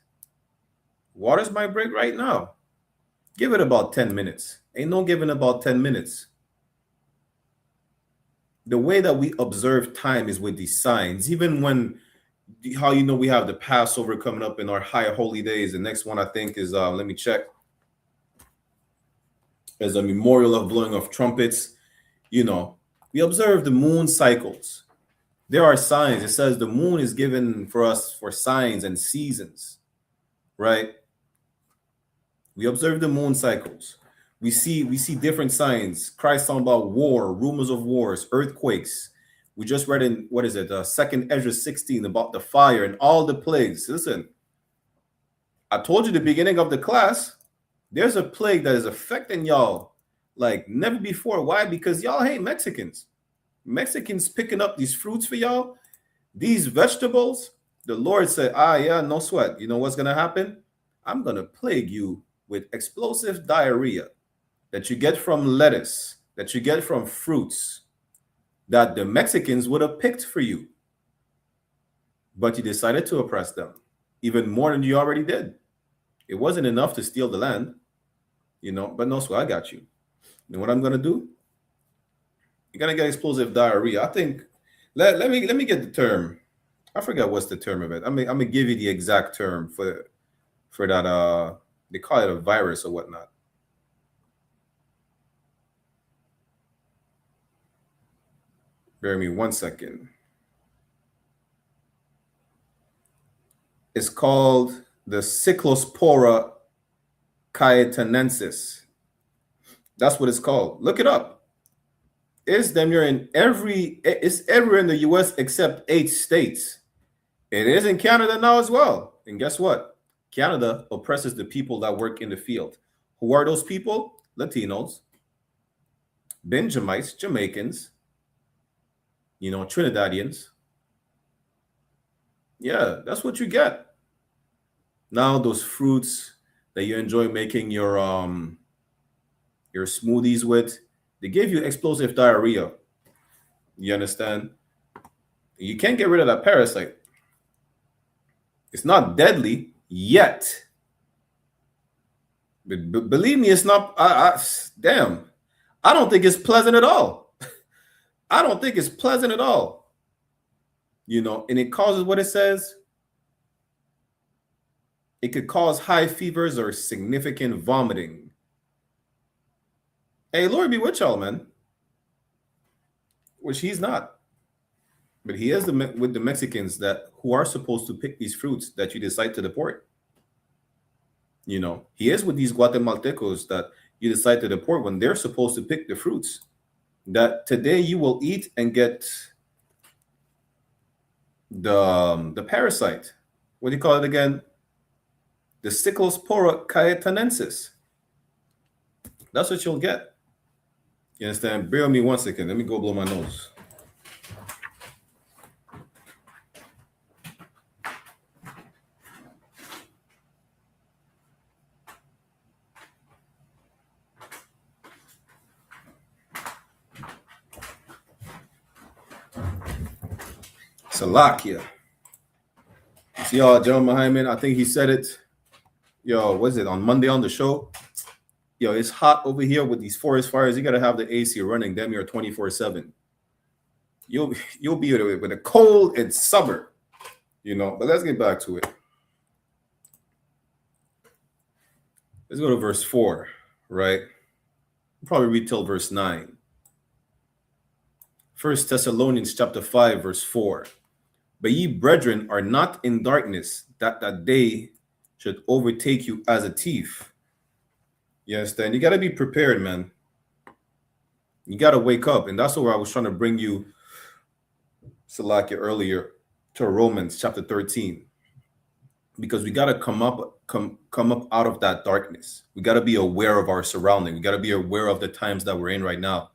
Waters might break right now. Give it about 10 minutes. Ain't no giving about 10 minutes. The way that we observe time is with these signs. Even when, how we have the Passover coming up in our high holy days. The next one I think is, let me check. There's a memorial of blowing of trumpets. We observe the moon cycles. There are signs. It says the moon is given for us for signs and seasons, right? We observe the moon cycles. We see different signs. Christ talking about war, rumors of wars, earthquakes. We just read in, what is it, 2nd Ezra 16 about the fire and all the plagues. Listen, I told you the beginning of the class, there's a plague that is affecting y'all like never before. Why? Because y'all hate Mexicans. Mexicans picking up these fruits for y'all, these vegetables. The Lord said, yeah, no sweat. You know what's going to happen? I'm going to plague you with explosive diarrhea that you get from lettuce, that you get from fruits that the Mexicans would have picked for you. But you decided to oppress them even more than you already did. It wasn't enough to steal the land, but no sweat, I got you. You know what I'm going to do? You're going to get explosive diarrhea. I think, let me get the term. I forgot what's the term of it. I'm going to give you the exact term for that. They call it a virus or whatnot. Bear me 1 second. It's called the Cyclospora cayetanensis. That's what it's called. Look it up. It's everywhere in the US except 8 states. It is in Canada now as well. And guess what? Canada oppresses the people that work in the field. Who are those people? Latinos, Benjamites, Jamaicans, Trinidadians. Yeah, that's what you get. Now those fruits that you enjoy making your smoothies with, they give you explosive diarrhea. You understand? You can't get rid of that parasite. It's not deadly yet. But believe me, it's not. Damn, I don't think it's pleasant at all. I don't think it's pleasant at all. And it causes what it says. It could cause high fevers or significant vomiting. Hey, Lord be with y'all, man. Which he's not. But he is with the Mexicans that who are supposed to pick these fruits that you decide to deport. You know, he is with these Guatemaltecos that you decide to deport when they're supposed to pick the fruits that today you will eat and get the parasite. What do you call it again? The Cyclospora cayetanensis. That's what you'll get. You understand? Bear with me 1 second. Let me go blow my nose. Salakia. See y'all, John Muhammad. I think he said it. Yo, was it on Monday on the show? Yo, it's hot over here with these forest fires. You gotta have the AC running damn near 24/7. You'll be with a cold and summer, you know. But let's get back to it. Let's go to verse 4, right? We'll probably read till verse 9. 1 Thessalonians chapter 5, verse 4. But ye brethren are not in darkness, that day should overtake you as a thief. You understand? You got to be prepared, man. You got to wake up. And that's where I was trying to bring you, Salakia, earlier to Romans chapter 13. Because we got to come up out of that darkness. We got to be aware of our surrounding. We got to be aware of the times that we're in right now.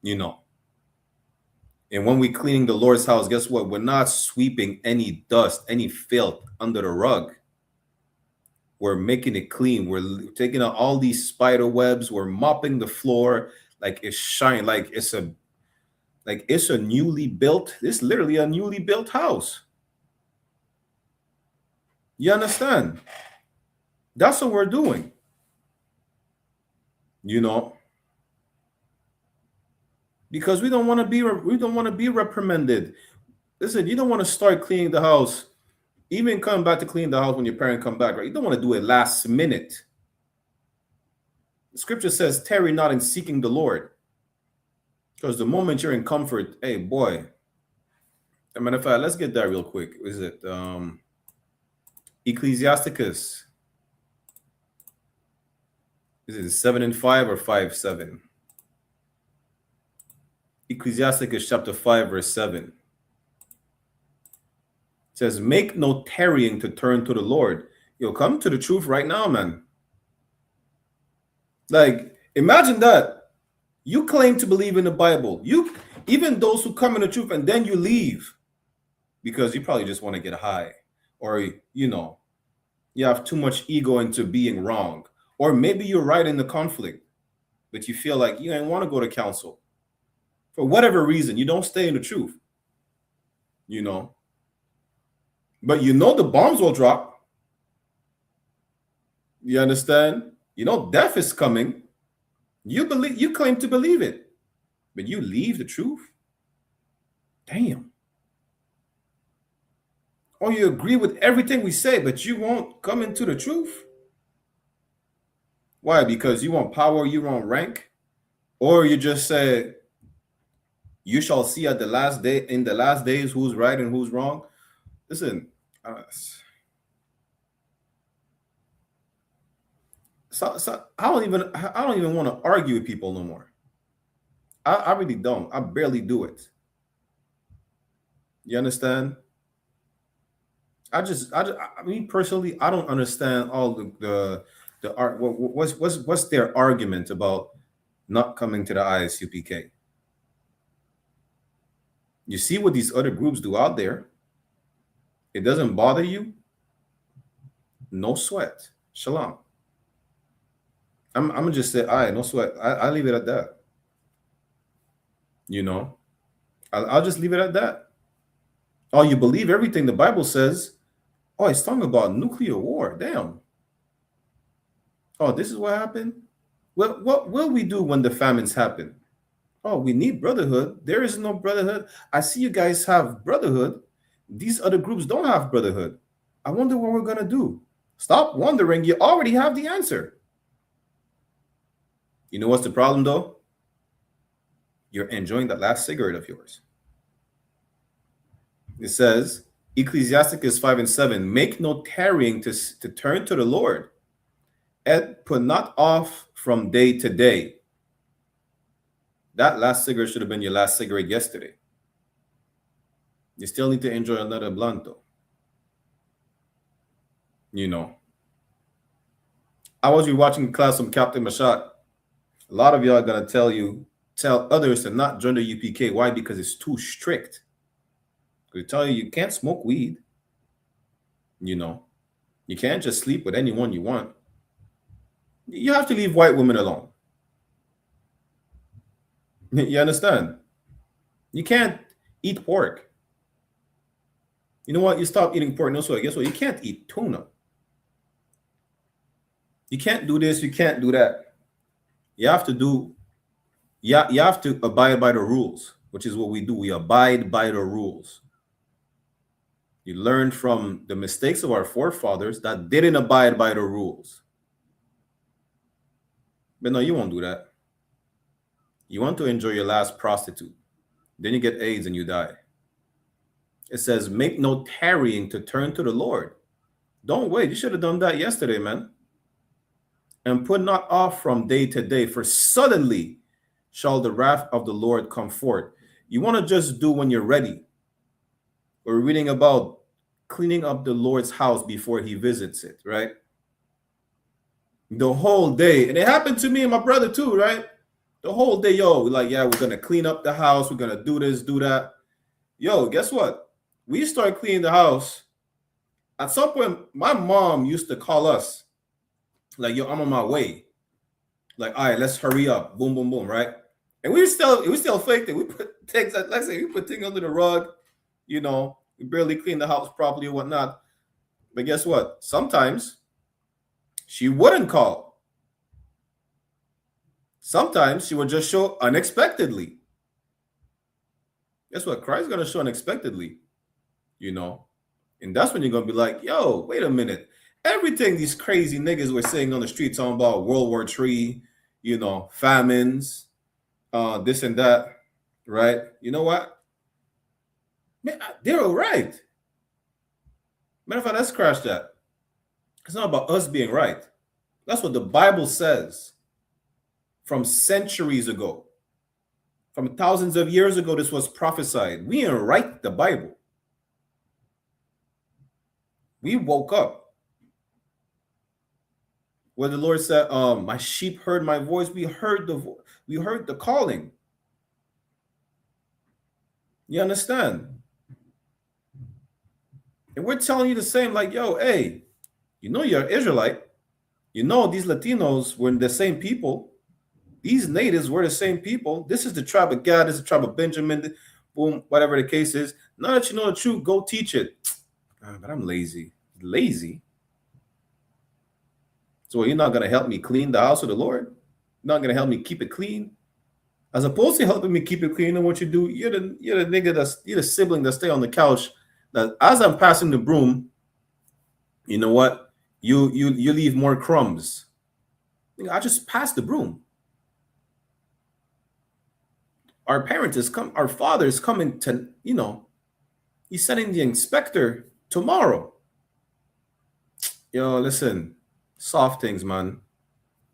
You know. And when we cleaning the Lord's house, guess what? We're not sweeping any dust, any filth under the rug. We're making it clean. We're taking out all these spider webs. We're mopping the floor like it's shiny, like it's a newly built. It's literally a newly built house. You understand? That's what we're doing. You know. Because we don't want to be reprimanded. Listen, you don't want to start cleaning the house, even coming back to clean the house when your parents come back, right? You don't want to do it last minute. The scripture says, tarry not in seeking the Lord. Because the moment you're in comfort, hey boy. As a matter of fact, let's get that real quick. Is it Ecclesiasticus? Is it 7:5 or 5:7? Ecclesiasticus chapter 5, verse 7. It says, make no tarrying to turn to the Lord. You'll come to the truth right now, man. Like, imagine that. You claim to believe in the Bible. Even those who come in the truth and then you leave because you probably just want to get high, or, you know, you have too much ego into being wrong, or maybe you're right in the conflict, but you feel like you ain't want to go to counsel. For whatever reason, you don't stay in the truth, you know. But you know the bombs will drop. You understand? You know death is coming. You claim to believe it, but you leave the truth? Damn. Or you agree with everything we say, but you won't come into the truth? Why? Because you want power, you want rank? Or you just say, you shall see in the last days who's right and who's wrong. Listen, so I don't even want to argue with people no more. I really don't. I barely do it. You understand? I mean personally, I don't understand all the art. What's their argument about not coming to the I.S.U.P.K? You see what these other groups do out there. It doesn't bother you. No sweat. Shalom. I'm gonna just say, all right, no sweat. I leave it at that. You know, I'll just leave it at that. Oh, you believe everything the Bible says? Oh, it's talking about nuclear war. Damn. Oh, this is what happened? Well, what will we do when the famines happen? Oh, we need brotherhood. There is no brotherhood. I see you guys have brotherhood. These other groups don't have brotherhood. I wonder what we're going to do. Stop wondering. You already have the answer. You know what's the problem, though? You're enjoying that last cigarette of yours. It says, Ecclesiasticus 5:7, make no tarrying to turn to the Lord, and put not off from day to day. That last cigarette should have been your last cigarette yesterday. You still need to enjoy another blanto. You know. I was watching class from Captain Mashat. A lot of y'all are gonna tell others to not join the UPK. Why? Because it's too strict. They tell you can't smoke weed. You know, you can't just sleep with anyone you want. You have to leave white women alone. You understand? You can't eat pork. You know what? You stop eating pork. No, so guess what? You can't eat tuna. You can't do this. You can't do that. You have to do. You have to abide by the rules, which is what we do. We abide by the rules. You learn from the mistakes of our forefathers that didn't abide by the rules. But no, you won't do that. You want to enjoy your last prostitute. Then you get AIDS and you die. It says, make no tarrying to turn to the Lord. Don't wait. You should have done that yesterday, man. And put not off from day to day, for suddenly shall the wrath of the Lord come forth. You want to just do when you're ready. We're reading about cleaning up the Lord's house before he visits it, right? The whole day. And it happened to me and my brother too, right? The whole day, yo, we're like, yeah, we're going to clean up the house. We're going to do this, do that. Yo, guess what? We started cleaning the house. At some point, my mom used to call us like, yo, I'm on my way. Like, all right, let's hurry up. Boom, boom, boom, right? And we still faked it. We put things, like I say, we put things under the rug. You know, we barely cleaned the house properly or whatnot. But guess what? Sometimes she wouldn't call. Sometimes she would just show unexpectedly. Guess what? Christ's going to show unexpectedly, you know. And that's when you're going to be like, yo, wait a minute. Everything these crazy niggas were saying on the street, talking about World War III, you know, famines, this and that, right? You know what? Man, they're all right. Matter of fact, let's crash that. It's not about us being right. That's what the Bible says from centuries ago. From thousands of years ago, this was prophesied. We didn't write the Bible. We woke up. Where the Lord said, my sheep heard my voice. We heard the calling. You understand? And we're telling you the same, like, yo, hey, you know you're Israelite. You know these Latinos were the same people. These natives were the same people. This is the tribe of Gad. This is the tribe of Benjamin. Boom, whatever the case is. Now that you know the truth, go teach it. But I'm lazy. Lazy? So you're not going to help me clean the house of the Lord? You're not going to help me keep it clean? As opposed to helping me keep it clean, and what you do, you're the nigga you're the sibling that stay on the couch. That as I'm passing the broom, you know what? You leave more crumbs. I just passed the broom. Our father is coming to, you know, he's sending the inspector tomorrow. Yo, listen, soft things, man.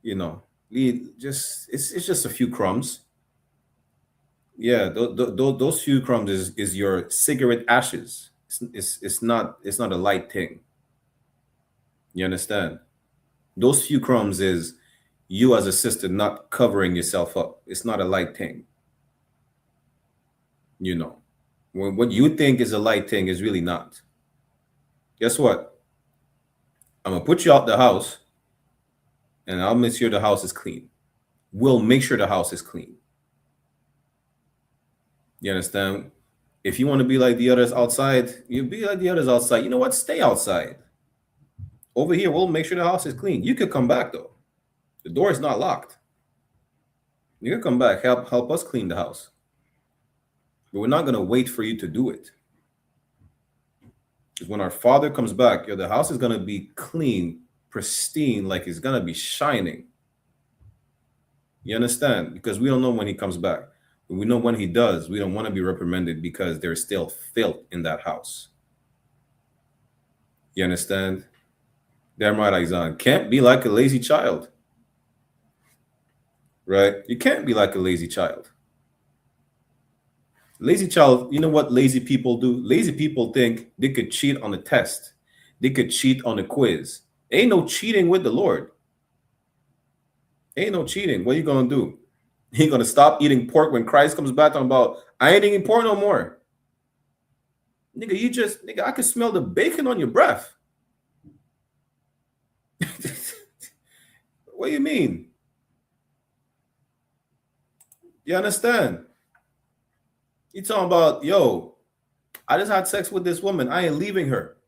You know, it's just a few crumbs. Yeah, those few crumbs is your cigarette ashes. It's not a light thing. You understand? Those few crumbs is you as a sister not covering yourself up. It's not a light thing. You know, what you think is a light thing is really not. Guess what? I'm gonna put you out the house, and I'll make sure the house is clean. We'll make sure the house is clean. You understand? If you want to be like the others outside, you be like the others outside. You know what? Stay outside. Over here, we'll make sure the house is clean. You could come back though. The door is not locked. You can come back, help us clean the house. But we're not going to wait for you to do it. Because when our Father comes back, the house is going to be clean, pristine, like it's going to be shining. You understand? Because we don't know when he comes back. We know when he does, we don't want to be reprimanded because there's still filth in that house. You understand? Damn right, Isaiah. Can't be like a lazy child. Right? You can't be like a lazy child. Lazy child, you know what lazy people do? Lazy people think they could cheat on a test. They could cheat on a quiz. Ain't no cheating with the Lord. Ain't no cheating. What are you going to do? You going to stop eating pork when Christ comes back talking about, I ain't eating pork no more. Nigga, I can smell the bacon on your breath. What do you mean? You understand? You talking about, yo, I just had sex with this woman. I ain't leaving her.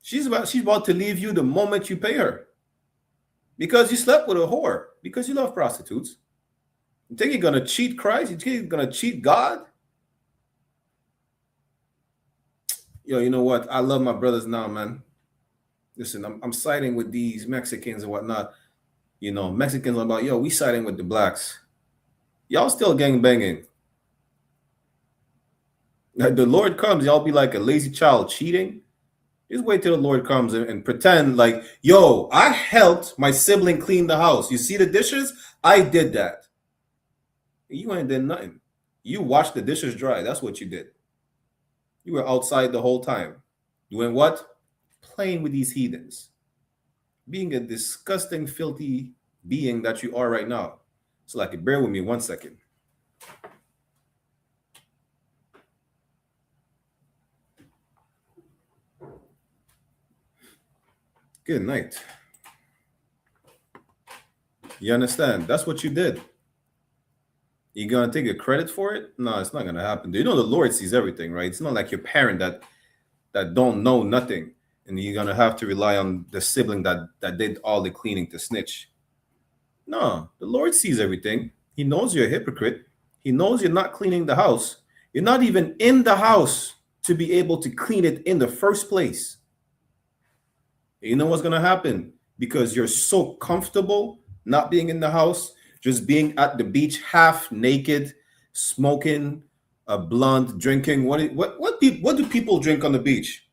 She's about to leave you the moment you pay her. Because you slept with a whore. Because you love prostitutes. You think you're gonna cheat Christ? You think you're gonna cheat God? Yo, you know what? I love my brothers now, man. Listen, I'm siding with these Mexicans and whatnot. You know, Mexicans are about, yo, we siding with the blacks. Y'all still gang banging. The Lord comes, y'all be like a lazy child cheating. Just wait till the Lord comes and pretend like, yo, I helped my sibling clean the house. You see the dishes? I did that. You ain't did nothing. You watched the dishes dry. That's what you did. You were outside the whole time. Doing what? Playing with these heathens. Being a disgusting, filthy being that you are right now. So like, bear with me 1 second. Good night. You understand? That's what you did. You gonna take a credit for it? No, it's not gonna happen. You know the Lord sees everything, right? It's not like your parent that don't know nothing, and you're gonna have to rely on the sibling that did all the cleaning to snitch. No, the Lord sees everything. He knows you're a hypocrite. He knows you're not cleaning the house. You're not even in the house to be able to clean it in the first place. You know what's gonna happen? Because you're so comfortable not being in the house, just being at the beach half naked, smoking a blunt, drinking. What do people drink on the beach?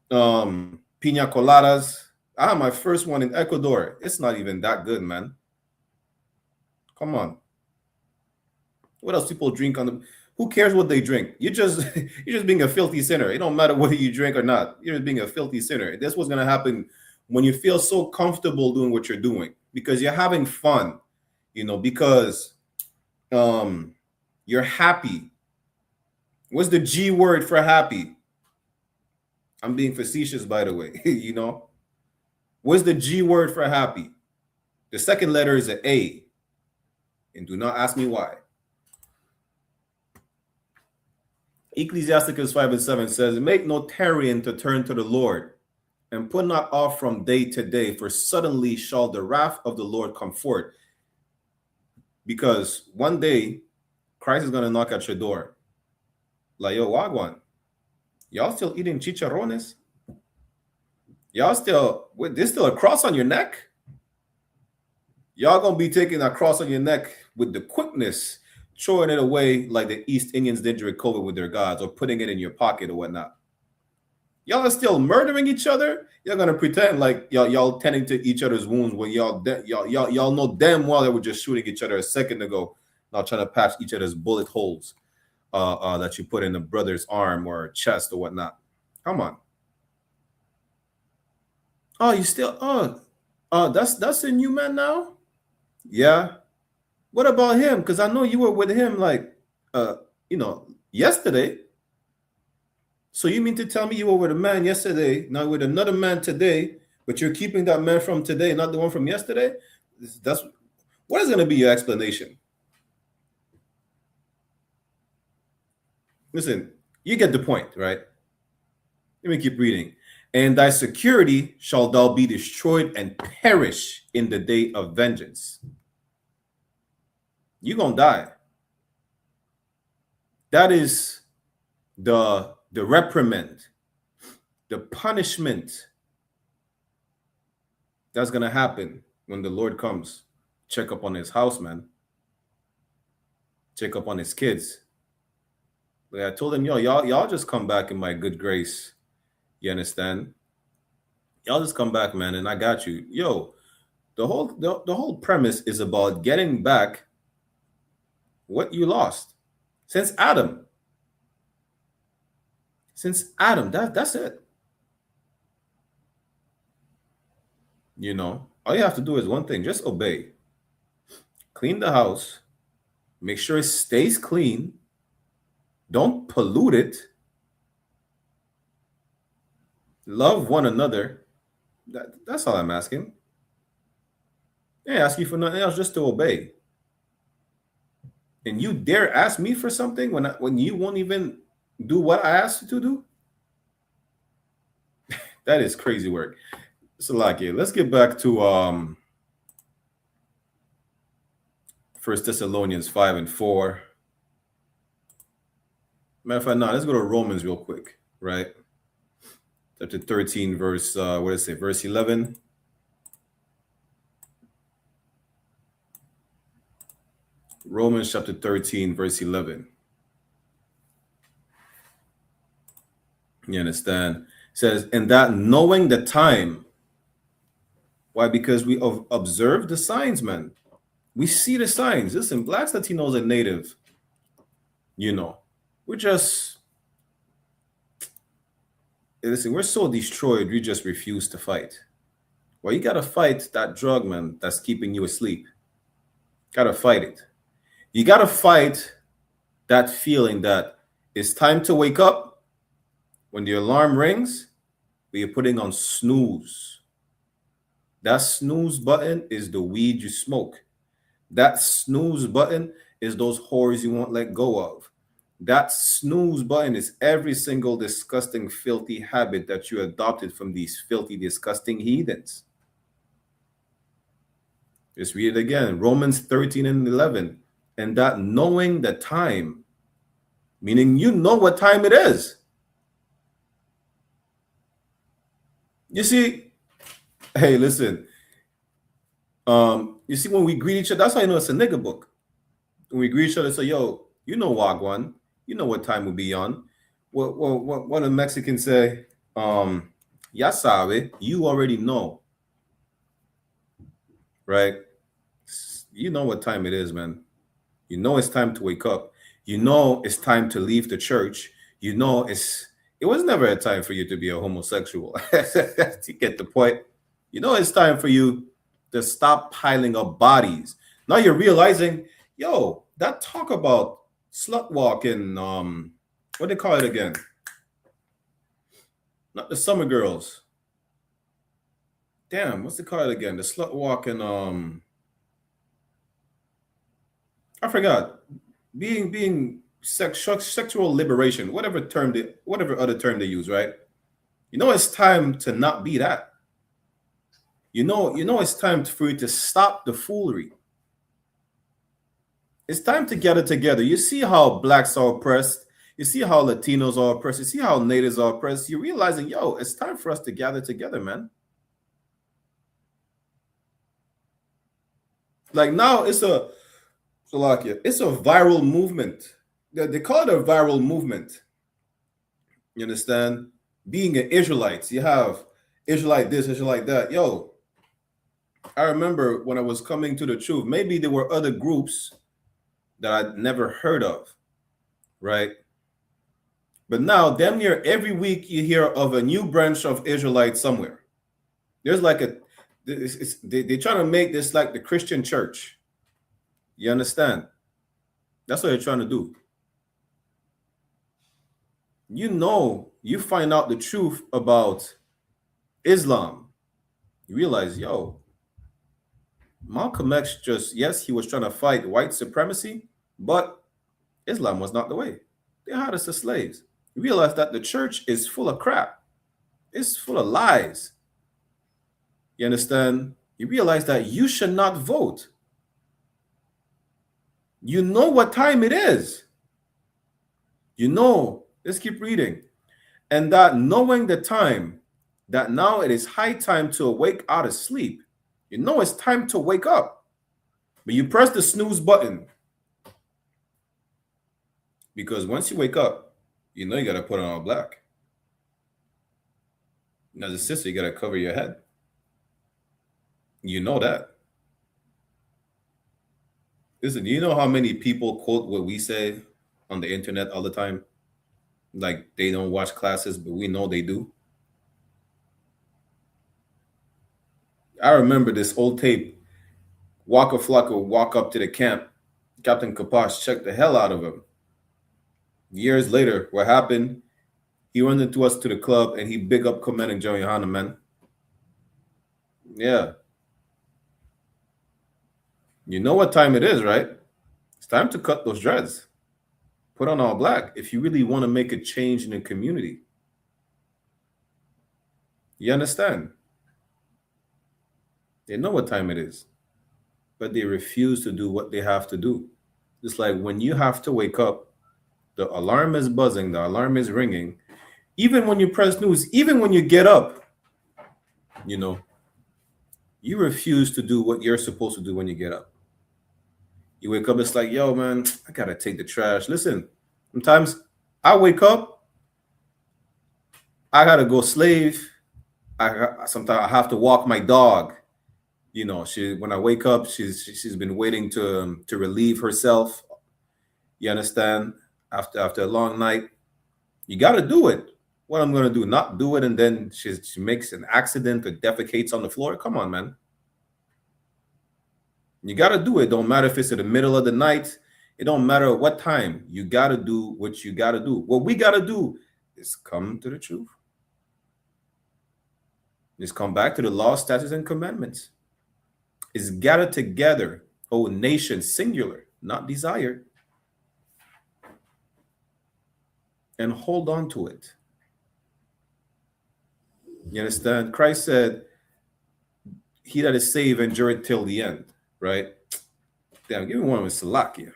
Pina coladas. I had my first one in Ecuador. It's not even that good, man. Come on. What else people drink on the? Who cares what they drink? You're just being a filthy sinner. It don't matter whether you drink or not. You're just being a filthy sinner. That's what's gonna happen when you feel so comfortable doing what you're doing because you're having fun, you know, because you're happy. What's the G word for happy? I'm being facetious, by the way. You know, what's the G word for happy? The second letter is an A, and do not ask me why. Ecclesiasticus 5:7 says, make no tarrying to turn to the Lord, and put not off from day to day, for suddenly shall the wrath of the Lord come forth. Because one day, Christ is going to knock at your door. Like, yo, Wagwan, y'all still eating chicharrones? Y'all still, there's still a cross on your neck? Y'all going to be taking that cross on your neck with the quickness, throwing it away like the East Indians did during COVID with their gods, or putting it in your pocket or whatnot. Y'all are still murdering each other. You're gonna pretend like y'all tending to each other's wounds when y'all know damn well they were just shooting each other a second ago, not trying to patch each other's bullet holes that you put in a brother's arm or chest or whatnot. Come on. Oh, you still that's a new man now? Yeah. What about him? Because I know you were with him like yesterday. So you mean to tell me you were with a man yesterday, now with another man today, but you're keeping that man from today, not the one from yesterday? What is going to be your explanation? Listen, you get the point, right? Let me keep reading. And thy security shall thou be destroyed and perish in the day of vengeance. You're going to die. That is the reprimand, the punishment that's going to happen when the Lord comes check up on his house, man. check up on his kids. Like I told him, yo, y'all just come back in my good grace. You understand? Y'all just come back, man, and I got you. Yo, the whole premise is about getting back what you lost since Adam. Since Adam, that's it. You know, all you have to do is one thing: just obey. Clean the house. Make sure it stays clean. Don't pollute it. Love one another. That's all I'm asking. I ain't asking you for nothing else, just to obey. And you dare ask me for something when you won't even do what I asked you to do? That is crazy work. So, let's get back to 1 Thessalonians 5 and 4. Matter of fact, no, let's go to Romans real quick, right? Chapter 13, verse, what does it say? Verse 11. Romans chapter 13, verse 11. You understand? It says, and that knowing the time. Why? Because we have observed the signs, man. We see the signs. Listen, blacks, Latinos, and native, you know, we're just, listen, we're so destroyed, we just refuse to fight. Well, you got to fight that drug, man, that's keeping you asleep. Got to fight it. You got to fight that feeling that it's time to wake up when the alarm rings, but you're putting on snooze. That snooze button is the weed you smoke. That snooze button is those whores you won't let go of. That snooze button is every single disgusting, filthy habit that you adopted from these filthy, disgusting heathens. Just read it again. Romans 13 and 11. And that knowing the time, meaning you know what time it is. You see, hey, listen. You see, when we greet each other, that's how you know it's a nigga book. When we greet each other, say, yo, you know Wagwan. You know what time we'll be on. What the Mexicans say, ya sabe, you already know. Right? You know what time it is, man. You know it's time to wake up. You know it's time to leave the church. You know it was never a time for you to be a homosexual. To get the point. You know it's time for you to stop piling up bodies. Now you're realizing, yo, that talk about slut walking, what they call it again? Not the summer girls. Damn, what's they call it again? The slut walking, I forgot. Being sexual liberation, whatever other term they use, right? You know it's time to not be that. You know it's time for you to stop the foolery. It's time to get it together. You see how blacks are oppressed. You see how Latinos are oppressed. You see how natives are oppressed. You're realizing, yo, it's time for us to gather together, man. Like now it's a viral movement. They call it a viral movement. You understand? Being an Israelite, you have Israelite this, Israelite that. Yo, I remember when I was coming to the truth, maybe there were other groups that I'd never heard of, right? But now, damn near every week, you hear of a new branch of Israelites somewhere. There's like they're trying to make this like the Christian church. You understand? That's what they're trying to do. You know, you find out the truth about Islam. You realize, yo, Malcolm X yes, he was trying to fight white supremacy, but Islam was not the way. They had us as slaves. You realize that the church is full of crap. It's full of lies. You understand? You realize that you should not vote. You know what time it is. You know, let's keep reading. And that knowing the time, that now it is high time to awake out of sleep. You know it's time to wake up. But you press the snooze button. Because once you wake up, you know you got to put on all black. And as a sister, you got to cover your head. You know that. Listen, you know how many people quote what we say on the internet all the time? Like they don't watch classes, but we know they do. I remember this old tape. Waka Flocka would walk up to the camp. Captain Kapash checked the hell out of him. Years later, what happened? He went into us to the club and he big up Commanding General YAHANNA, man. Yeah. You know what time it is, right? It's time to cut those dreads. Put on all black if you really want to make a change in the community. You understand? They know what time it is, but they refuse to do what they have to do. It's like when you have to wake up, the alarm is buzzing, the alarm is ringing. Even when you press news, even when you get up, you know, you refuse to do what you're supposed to do when you get up. You wake up, it's like, yo, man, I got to take the trash. Listen, sometimes I wake up, I got to go slave. Sometimes I have to walk my dog. You know, when I wake up, she's been waiting to relieve herself. You understand? After a long night, you got to do it. What I'm going to do, not do it, and then she makes an accident or defecates on the floor. Come on, man. You got to do it. Don't matter if it's in the middle of the night. It don't matter what time. You got to do what you got to do. What we got to do is come to the truth. Is come back to the law, statutes, and commandments. Is gather together, O nation, singular, not desired, and hold on to it. You understand? Christ said, he that is saved endureth till the end, right? Damn, give me one with Salakia.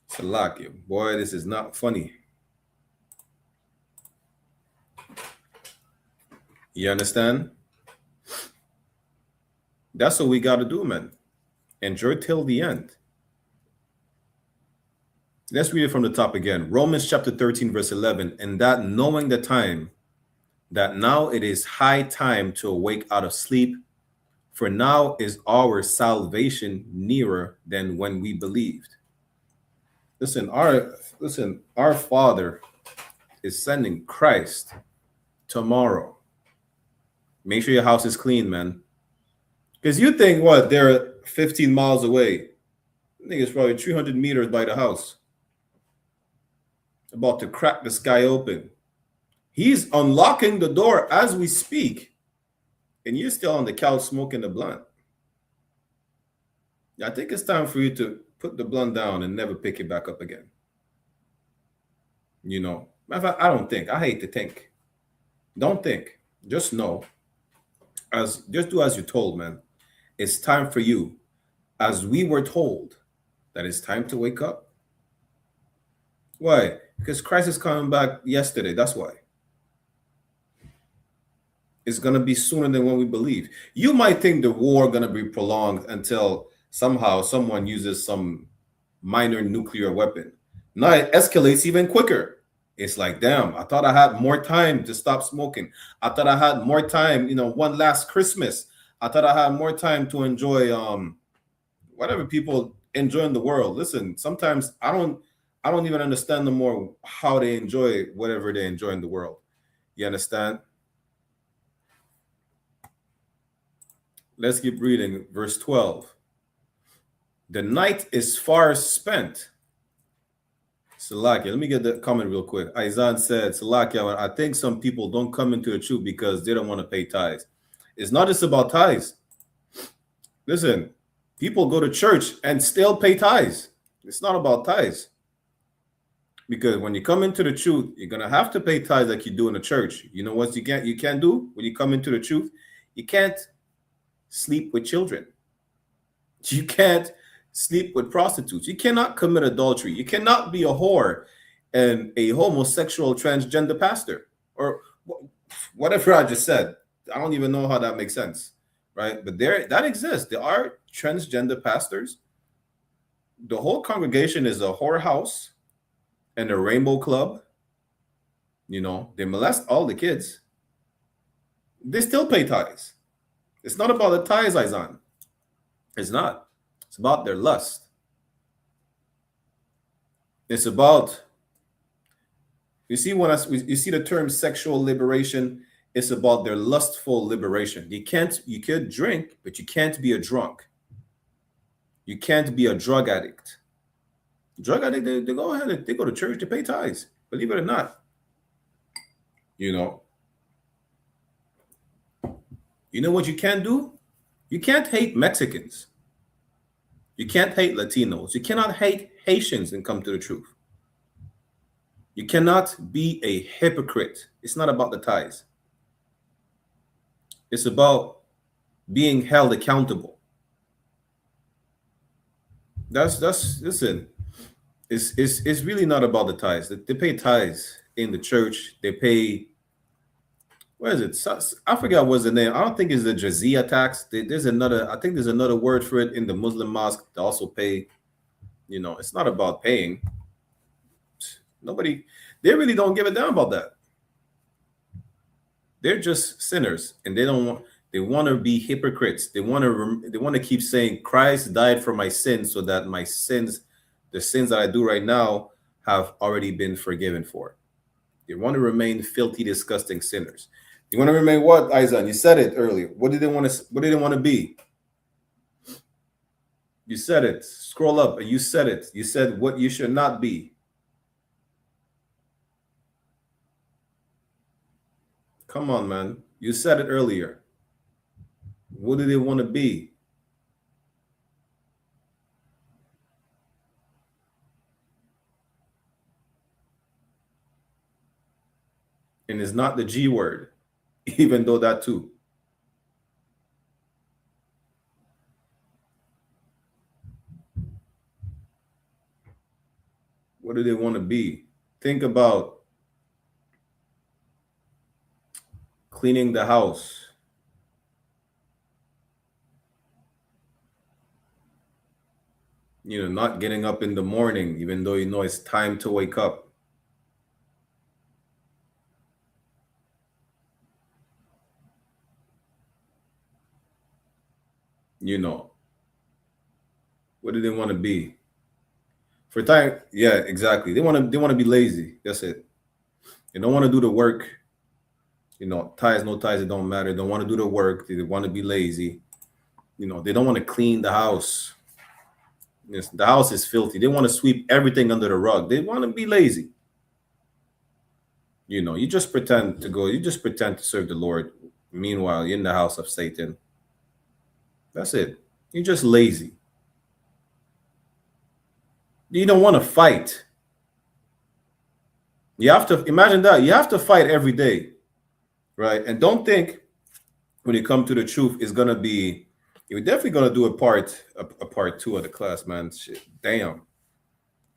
Salakia. Boy, this is not funny. You understand? That's what we got to do, man. Endure till the end. Let's read it from the top again. Romans chapter 13, verse 11. And that knowing the time, that now it is high time to awake out of sleep, for now is our salvation nearer than when we believed. Listen, our Father is sending Christ tomorrow. Make sure your house is clean, man. Because you think, what, they're 15 miles away. I think it's probably 300 meters by the house. About to crack the sky open. He's unlocking the door as we speak. And you're still on the couch smoking the blunt. I think it's time for you to put the blunt down and never pick it back up again. You know, matter of fact, I don't think. I hate to think. Don't think. Just know. Just do as you're told, man. It's time for you, as we were told, that it's time to wake up. Why? Because Christ is coming back yesterday. That's why. It's going to be sooner than when we believe. You might think the war going to be prolonged until somehow someone uses some minor nuclear weapon. Now it escalates even quicker. It's like, damn, I thought I had more time to stop smoking. I thought I had more time, one last Christmas. I thought I had more time to enjoy whatever people enjoy in the world. Listen, sometimes I don't even understand no more how they enjoy whatever they enjoy in the world. You understand? Let's keep reading. Verse 12. The night is far spent. Salakia, let me get the comment real quick. Aizan said, Salakia, I think some people don't come into the truth because they don't want to pay tithes. It's not just about tithes. Listen, people go to church and still pay tithes. It's not about tithes. Because when you come into the truth, you're going to have to pay tithes like you do in the church. You know what you can't do when you come into the truth? You can't sleep with children. You can't sleep with prostitutes. You cannot commit adultery. You cannot be a whore and a homosexual transgender pastor or whatever I just said. I don't even know how that makes sense, right? But that exists. There are transgender pastors. The whole congregation is a whorehouse and a rainbow club. You know, they molest all the kids. They still pay tithes. It's not about the tithes, Izan. It's not. It's about their lust. It's about, you see, you see the term sexual liberation, it's about their lustful liberation. You could drink, but you can't be a drunk. You can't be a drug addict. Drug addict, they go ahead, they go to church, they pay tithes, believe it or not. You know what you can't do? You can't hate Mexicans. You can't hate Latinos. You cannot hate Haitians and come to the truth. You cannot be a hypocrite. It's not about the tithes. It's about being held accountable. Listen, it's really not about the tithes. They pay tithes in the church. They pay, what is it? I forgot what's the name. I don't think it's the jizya tax. There's another word for it in the Muslim mosque. They also pay. You know, it's not about paying. They really don't give a damn about that. They're just sinners, and they want to be hypocrites. They want to keep saying Christ died for my sins, so that my sins, the sins that I do right now, have already been forgiven for. They want to remain filthy, disgusting sinners. You want to remain what, Izan? You said it earlier. What did they want to be? You said it. Scroll up. You said it. You said what you should not be. Come on, man. You said it earlier. What do they want to be? And it's not the G word, even though that too. What do they want to be? Think about cleaning the house. You know, not getting up in the morning, even though you know it's time to wake up. You know, what do they want to be? For time, yeah, exactly. They want to be lazy. That's it. They don't want to do the work. You know, ties, no ties, it don't matter. They don't want to do the work. They want to be lazy. You know, they don't want to clean the house. Yes, the house is filthy. They want to sweep everything under the rug. They want to be lazy. You know, you just pretend to serve the Lord. Meanwhile, you're in the house of Satan. That's it. You're just lazy. You don't want to fight. You have to imagine that. You have to fight every day, right? And don't think when you come to the truth, it's gonna be. You're definitely gonna do a part 2 of the class, man. Shit, damn.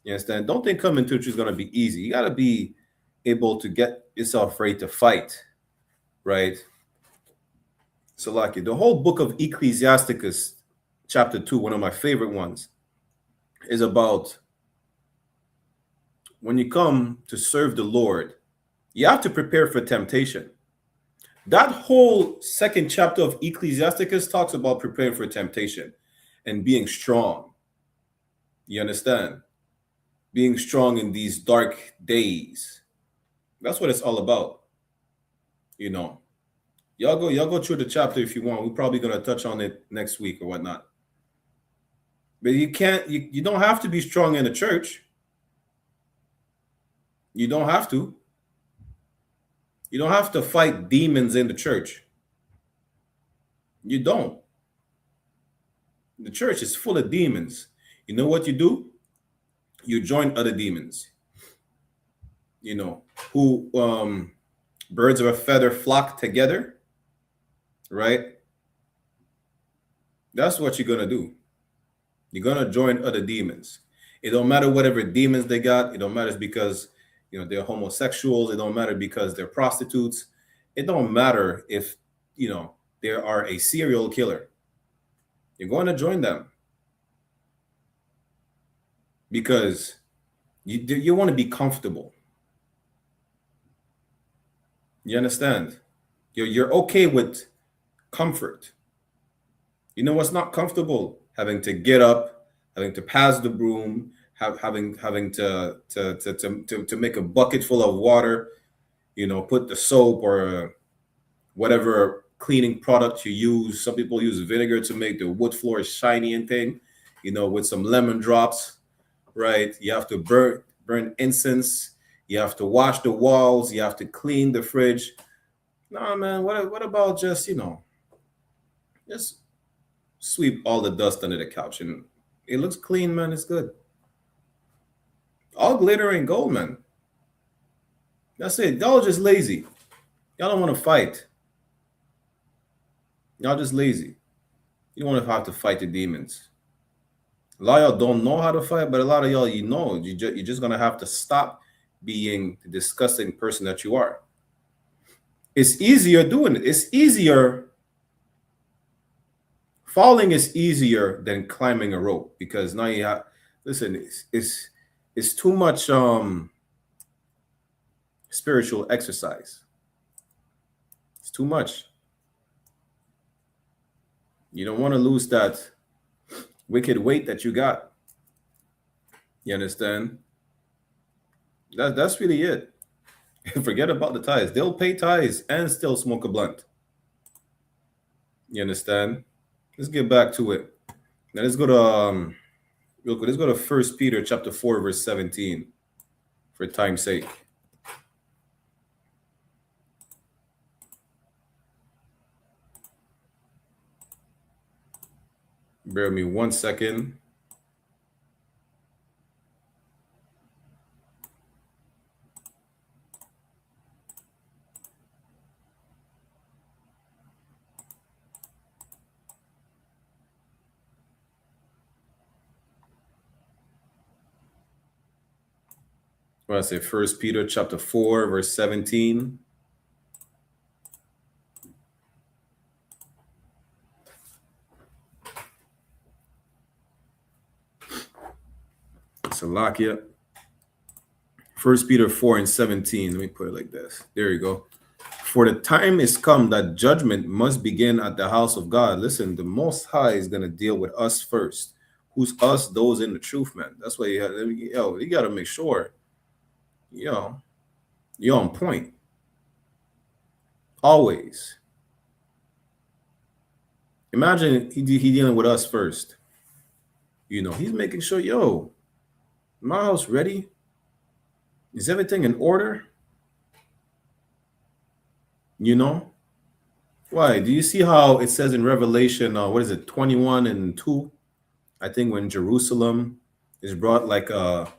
You understand? Don't think coming to the truth is gonna be easy. You gotta be able to get yourself ready to fight, right? So, like the whole book of Ecclesiasticus, chapter 2, one of my favorite ones, is about when you come to serve the Lord, you have to prepare for temptation. That whole second chapter of Ecclesiasticus talks about preparing for temptation and being strong. You understand? Being strong in these dark days. That's what it's all about. You know, y'all go through the chapter if you want. We're probably gonna touch on it next week or whatnot. But you don't have to be strong in the church. You don't have to. You don't have to fight demons in the church. You don't. The church is full of demons. You know what you do? You join other demons. You know, who birds of a feather flock together, right? That's what you're gonna do. You're gonna join other demons. It don't matter whatever demons they got. It don't matter because they're homosexuals. It don't matter because they're prostitutes. It don't matter if they are a serial killer. You're going to join them because you want to be comfortable. You understand? You're okay with comfort. You know what's not comfortable? Having to get up, having to pass the broom, having to make a bucket full of water, put the soap or whatever cleaning product you use. Some people use vinegar to make the wood floor shiny and thing, with some lemon drops, right? You have to burn incense. You have to wash the walls. You have to clean the fridge. Nah, man, what about just sweep all the dust under the couch and it looks clean, man. It's good. All glitter and gold, man. That's it. Y'all just lazy. Y'all don't want to fight. Y'all just lazy. You don't want to have to fight the demons. A lot of y'all don't know how to fight, but a lot of y'all, you're just going to have to stop being the disgusting person that you are. It's easier doing it. It's easier. Falling is easier than climbing a rope because now you have, listen, it's too much spiritual exercise. It's too much. You don't want to lose that wicked weight that you got. You understand? That's really it. Forget about the tithes. They'll pay tithes and still smoke a blunt. You understand? Let's get back to it. Now let's go to real quick. Let's go to 1 Peter chapter 4, verse 17 for time's sake. Bear with me 1 second. What I say, 1 Peter chapter 4, verse 17. Salakia. 1 Peter 4 and 17. Let me put it like this. There you go. For the time is come that judgment must begin at the house of God. Listen, the Most High is going to deal with us first. Who's us? Those in the truth, man. That's why you got to make sure, you're on point. Always. Imagine he dealing with us first. He's making sure, my house ready? Is everything in order? Why? Do you see how it says in Revelation, 21 and 2? I think when Jerusalem is brought like a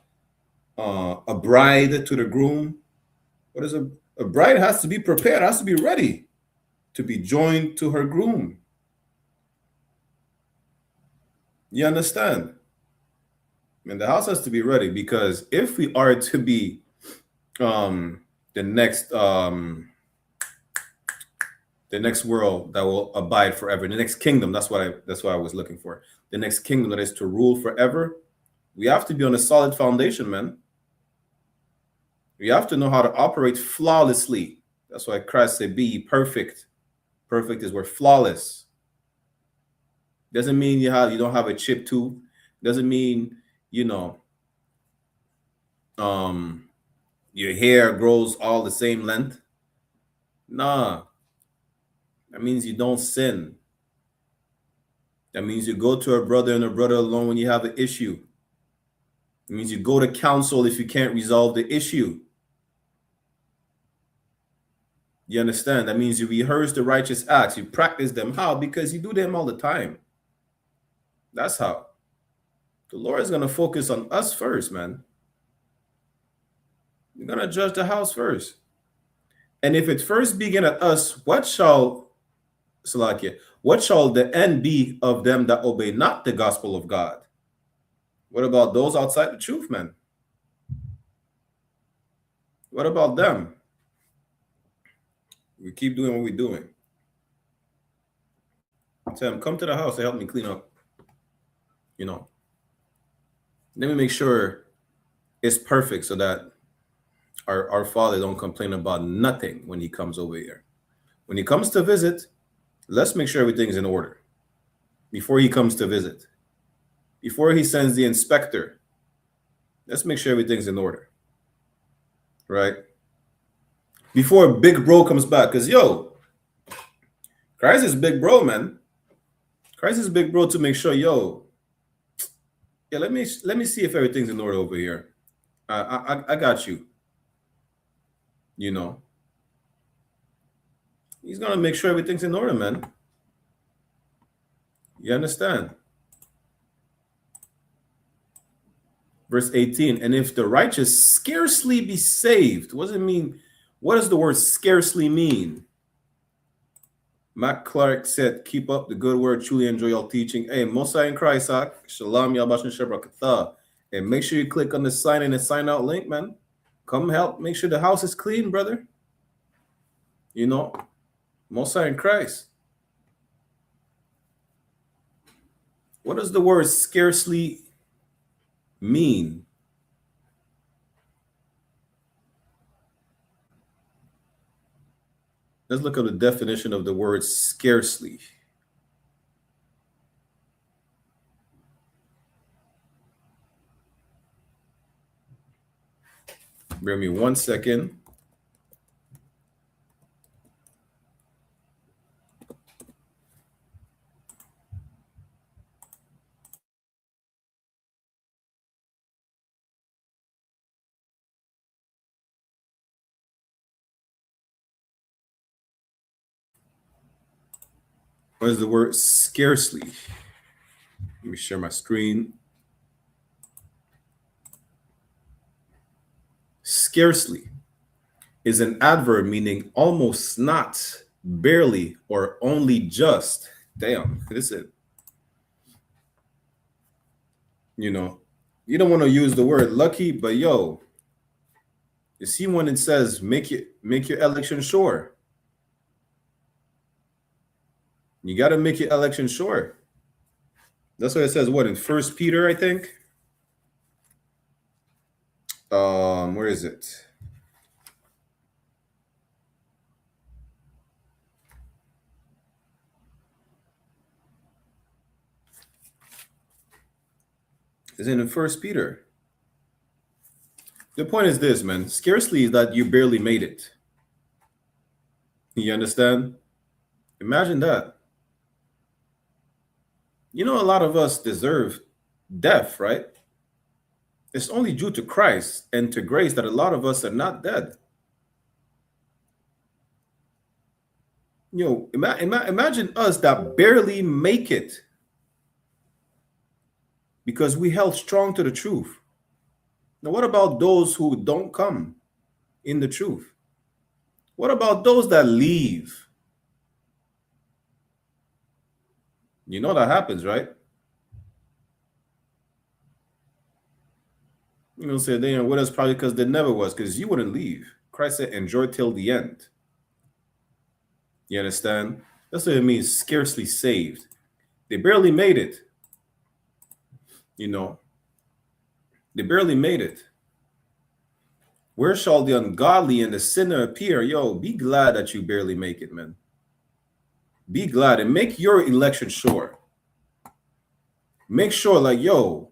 bride to the groom. What is a bride has to be prepared, has to be ready to be joined to her groom. You understand? And the house has to be ready because if we are to be the next world that will abide forever, the next kingdom, that's what I was looking for. The next kingdom that is to rule forever. We have to be on a solid foundation, man. We have to know how to operate flawlessly. That's why Christ said, be ye perfect. Perfect is where flawless. Doesn't mean you don't have a chip tooth. Doesn't mean, your hair grows all the same length. Nah. That means you don't sin. That means you go to a brother and a brother alone when you have an issue. It means you go to counsel if you can't resolve the issue. You understand? That means you rehearse the righteous acts. You practice them. How? Because you do them all the time. That's how. The Lord is going to focus on us first, man. You're going to judge the house first. And if it first begin at us, what shall the end be of them that obey not the gospel of God? What about those outside the truth, man? What about them? We keep doing what we're doing. Tell them, come to the house to help me clean up. You know, let me make sure it's perfect so that our father don't complain about nothing when he comes over here. When he comes to visit, let's make sure everything's in order before he comes to visit. Before he sends the inspector, let's make sure everything's in order. Right? Before big bro comes back, because yo, Christ is big bro, man. Christ is big bro to make sure, yo, yeah, let me see if everything's in order over here. I got you. You know, he's gonna make sure everything's in order, man. You understand? Verse 18, and if the righteous scarcely be saved, what does it mean? What does the word scarcely mean? Matt Clark said, keep up the good word, truly enjoy your teaching. Hey, Mosai in Christ, Shalom, Yabashin Shebrakatha. And make sure you click on the sign in and sign out link, man. Come help, make sure the house is clean, brother. You know, Mosai in Christ. What does the word scarcely mean? Let's look at the definition of the word scarcely. Bear me 1 second. What is the word scarcely? Let me share my screen. Scarcely is an adverb meaning almost not, barely, or only just. Damn, listen. You know, you don't want to use the word lucky, but yo, you see when it says make your election sure. You got to make your election sure. That's what it says. What in First Peter, I think. Where is it? Is it in First Peter? The point is this, man. Scarcely is that you barely made it. You understand? Imagine that. You know, a lot of us deserve death, right? It's only due to Christ and to grace that a lot of us are not dead. You know, imagine us that barely make it because we held strong to the truth. Now, what about those who don't come in the truth? What about those that leave? You know that happens, right? You know, say they ain't with us probably because they never was, because you wouldn't leave. Christ said, enjoy till the end. You understand? That's what it means, scarcely saved. They barely made it. You know, they barely made it. Where shall the ungodly and the sinner appear? Yo, be glad that you barely make it, man. Be glad and make your election sure. Make sure, like, yo,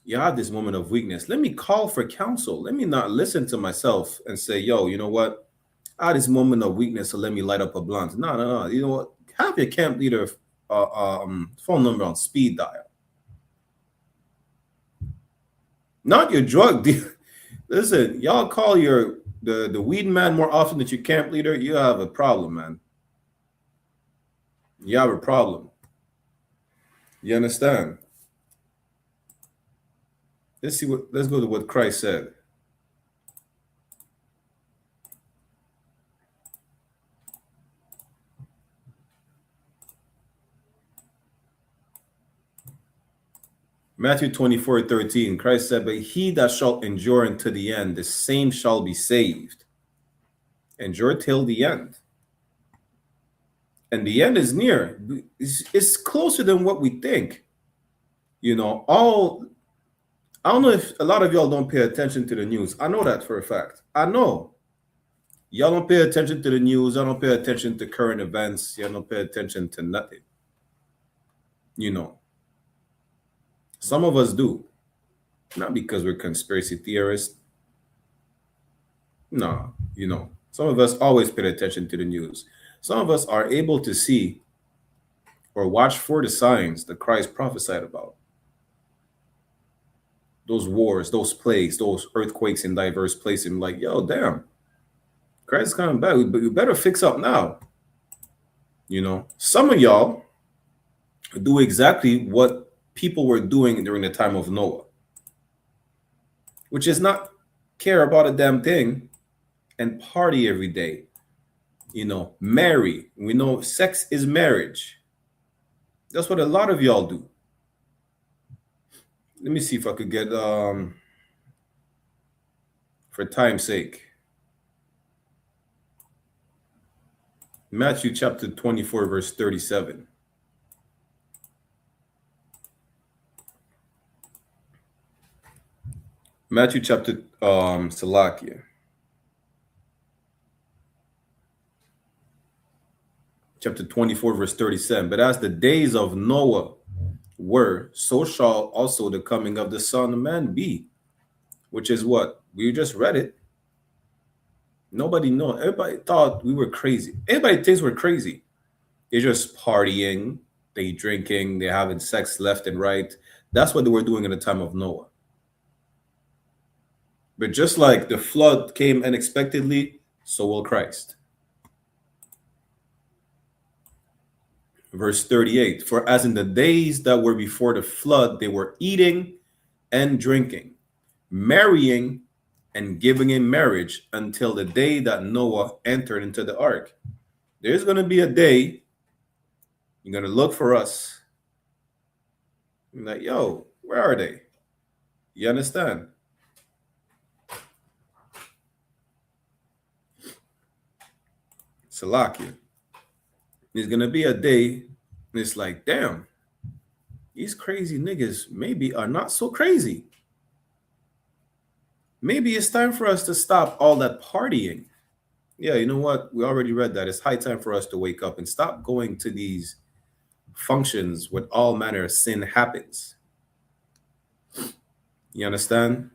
you have this moment of weakness. Let me call for counsel. Let me not listen to myself and say, yo, you know what? I had this moment of weakness, so let me light up a blunt. No. You know what? Have your camp leader phone number on speed dial. Not your drug dealer. Listen, y'all call the weed man more often than your camp leader. You have a problem, man. You have a problem. You understand? Let's go to what Christ said. Matthew 24:13, Christ said, but he that shall endure unto the end, the same shall be saved. Endure till the end. And the end is near. It's closer than what we think. You know, I don't know if a lot of y'all don't pay attention to the news. I know that for a fact. I know. Y'all don't pay attention to the news. Y'all don't pay attention to current events. Y'all don't pay attention to nothing. You know. Some of us do. Not because we're conspiracy theorists. No, you know. Some of us always pay attention to the news. Some of us are able to see or watch for the signs that Christ prophesied about. Those wars, those plagues, those earthquakes in diverse places. I'm like, yo, damn. Christ is coming back. We better fix up now. You know, some of y'all do exactly what people were doing during the time of Noah, which is not care about a damn thing and party every day. You know, marry. We know sex is marriage. That's what a lot of y'all do. Let me see if I could get, for time's sake, Matthew chapter 24, verse 37. Matthew chapter, Salakia. Chapter 24, verse 37. But as the days of Noah were, so shall also the coming of the Son of Man be. Which is what? We just read it. Nobody knows. Everybody thought we were crazy. Everybody thinks we're crazy. They're just partying, they drinking, they're having sex left and right. That's what they were doing in the time of Noah. But just like the flood came unexpectedly, so will Christ. Verse 38, for as in the days that were before the flood, they were eating and drinking, marrying and giving in marriage until the day that Noah entered into the ark. There's going to be a day you're going to look for us. You're like, yo, where are they? You understand? Salakia. There's going to be a day and it's like, damn, these crazy niggas maybe are not so crazy. Maybe it's time for us to stop all that partying. Yeah, you know what? We already read that. It's high time for us to wake up and stop going to these functions where all manner of sin happens. You understand?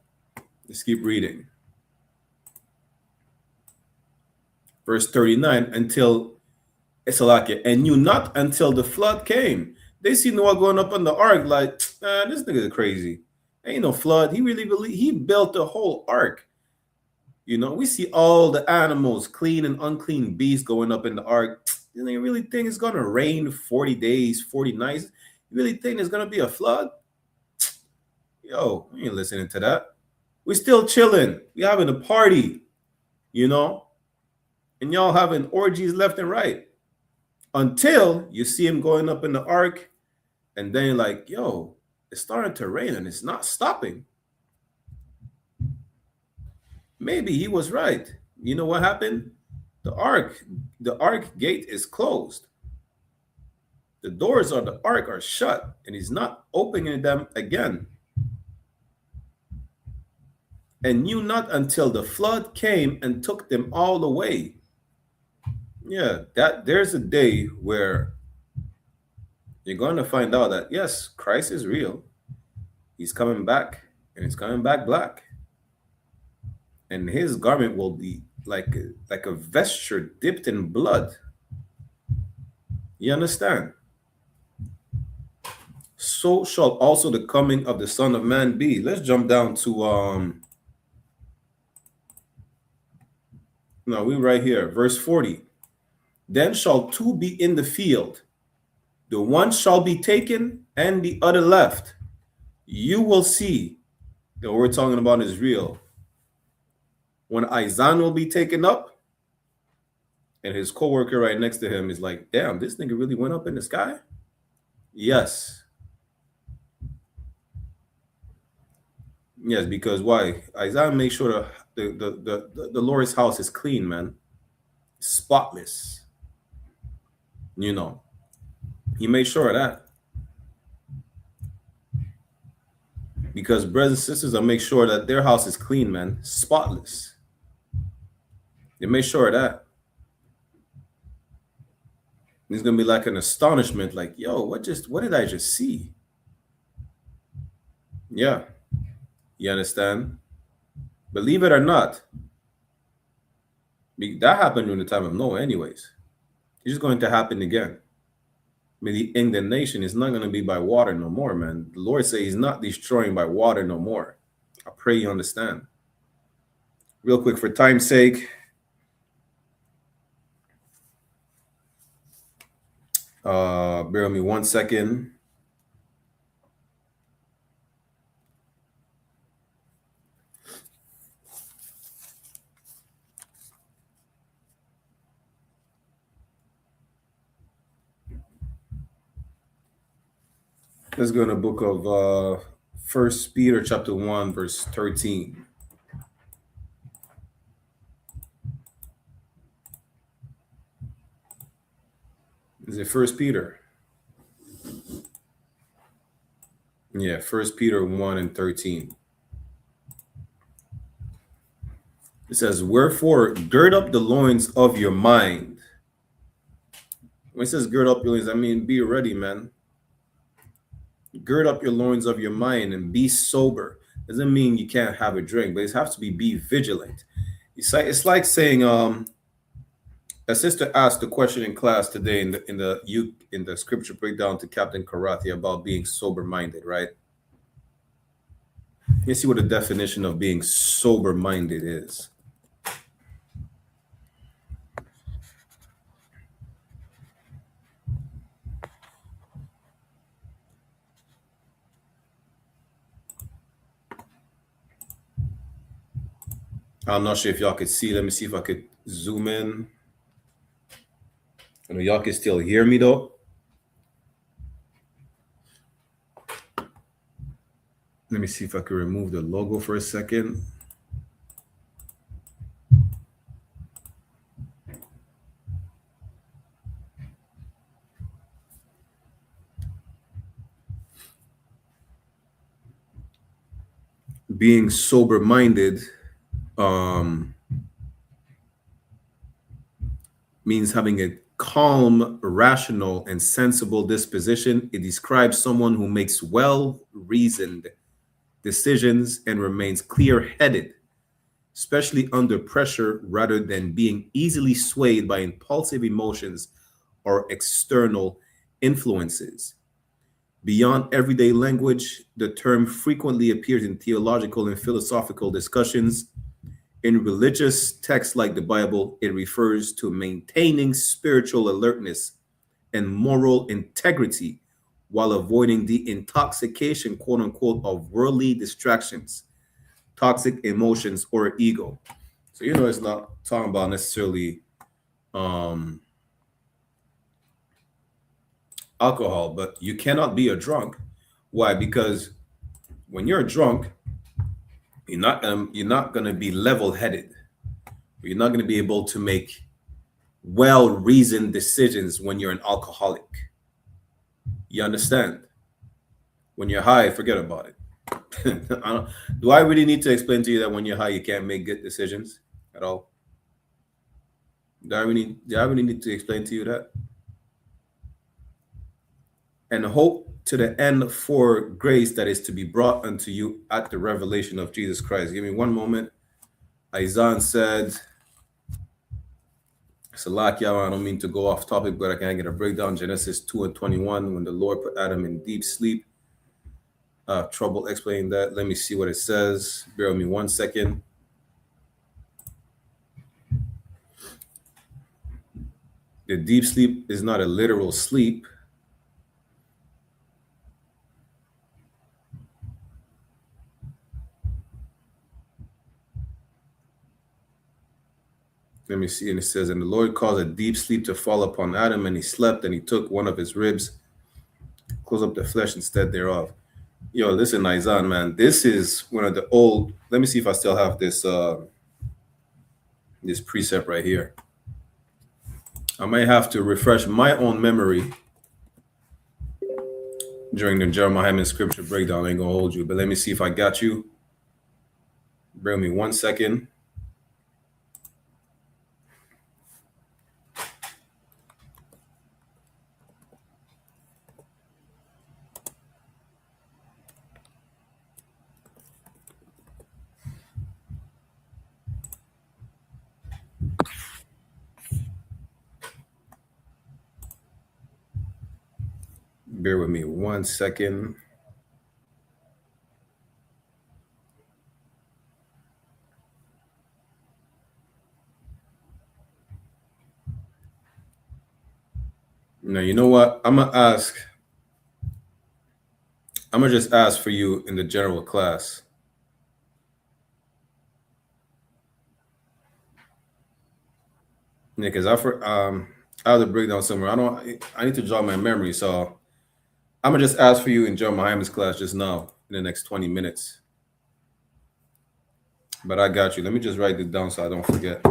Let's keep reading. Verse 39, until Salakia, and knew not until the flood came. They see Noah going up on the ark like, this nigga is crazy. Ain't no flood. He really believed. He built the whole ark. You know, we see all the animals, clean and unclean beasts going up in the ark. You really think it's going to rain 40 days, 40 nights? You really think there's going to be a flood? Yo, we ain't listening to that. We're still chilling. We having a party, you know? And y'all having orgies left and right. Until you see him going up in the ark, and then you're like, yo, it's starting to rain and it's not stopping. Maybe he was right. You know what happened? The ark gate is closed. The doors of the ark are shut, and he's not opening them again. And knew not until the flood came and took them all away. Yeah, that there's a day where you're going to find out that, yes, Christ is real. He's coming back, and he's coming back black. And his garment will be like a vesture dipped in blood. You understand? So shall also the coming of the Son of Man be. Let's jump down to no, we're right here, verse 40. Then shall two be in the field, the one shall be taken and the other left. You will see that what we're talking about is real. When Izan will be taken up, and his co-worker right next to him is like, damn, this nigga really went up in the sky? Yes. Yes, because why? Isaiah make sure the Lord's house is clean, man, spotless. You know, he made sure of that. Because brothers and sisters will make sure that their house is clean, man, spotless. They make sure of that. It's gonna be like an astonishment, like, yo, what did I just see? Yeah, you understand? Believe it or not, that happened during the time of Noah, anyways. It's just going to happen again. I mean, the indignation is not going to be by water no more, man. The Lord says he's not destroying by water no more. I pray you understand. Real quick, for time's sake, bear with me 1 second. Let's go in the book of 1 Peter chapter 1, verse 13. Is it 1 Peter? Yeah, 1 Peter 1 and 13. It says, wherefore, gird up the loins of your mind. When it says gird up your loins, I mean be ready, man. Gird up your loins of your mind and be sober. Doesn't mean you can't have a drink, but it has to be vigilant. It's like saying, a sister asked a question in class today in the scripture breakdown to Captain Karathi about being sober-minded, right? You see what the definition of being sober-minded is. I'm not sure if y'all could see. Let me see if I could zoom in. I know y'all can still hear me though. Let me see if I can remove the logo for a second. Being sober-minded means having a calm, rational, and sensible disposition. It describes someone who makes well-reasoned decisions and remains clear-headed, especially under pressure, rather than being easily swayed by impulsive emotions or external influences. Beyond everyday language, the term frequently appears in theological and philosophical discussions. In religious texts like the Bible, it refers to maintaining spiritual alertness and moral integrity while avoiding the intoxication, quote unquote, of worldly distractions, toxic emotions, or ego. So, it's not talking about necessarily alcohol, but you cannot be a drunk. Why? Because when you're a drunk, you're not going to be level-headed. You're not going to be able to make well-reasoned decisions when you're an alcoholic. You understand? When you're high, forget about it. Do I really need to explain to you that when you're high, you can't make good decisions at all? Do I really need to explain to you that? And hope to the end for grace that is to be brought unto you at the revelation of Jesus Christ. Give me one moment. Isaiah said, Salakia, I don't mean to go off topic, but I can get a breakdown. Genesis 2 and 21, when the Lord put Adam in deep sleep. Trouble explaining that. Let me see what it says. Bear with me 1 second. The deep sleep is not a literal sleep. Let me see. And it says, and the Lord caused a deep sleep to fall upon Adam, and he slept, and he took one of his ribs, closed up the flesh instead thereof. Yo, listen, Izan, man. This is one of the old. Let me see if I still have this this precept right here. I might have to refresh my own memory during the Jeremiah scripture breakdown. I ain't gonna hold you, but let me see if I got you. Bear with me 1 second. Bear with me 1 second. Now, you know what? I'm gonna just ask for you in the general class. Yeah, because I have the breakdown somewhere. I need to jog my memory, so I'm gonna just ask for you in Jeremiah's class just now in the next 20 minutes. But I got you. Let me just write this down so I don't forget.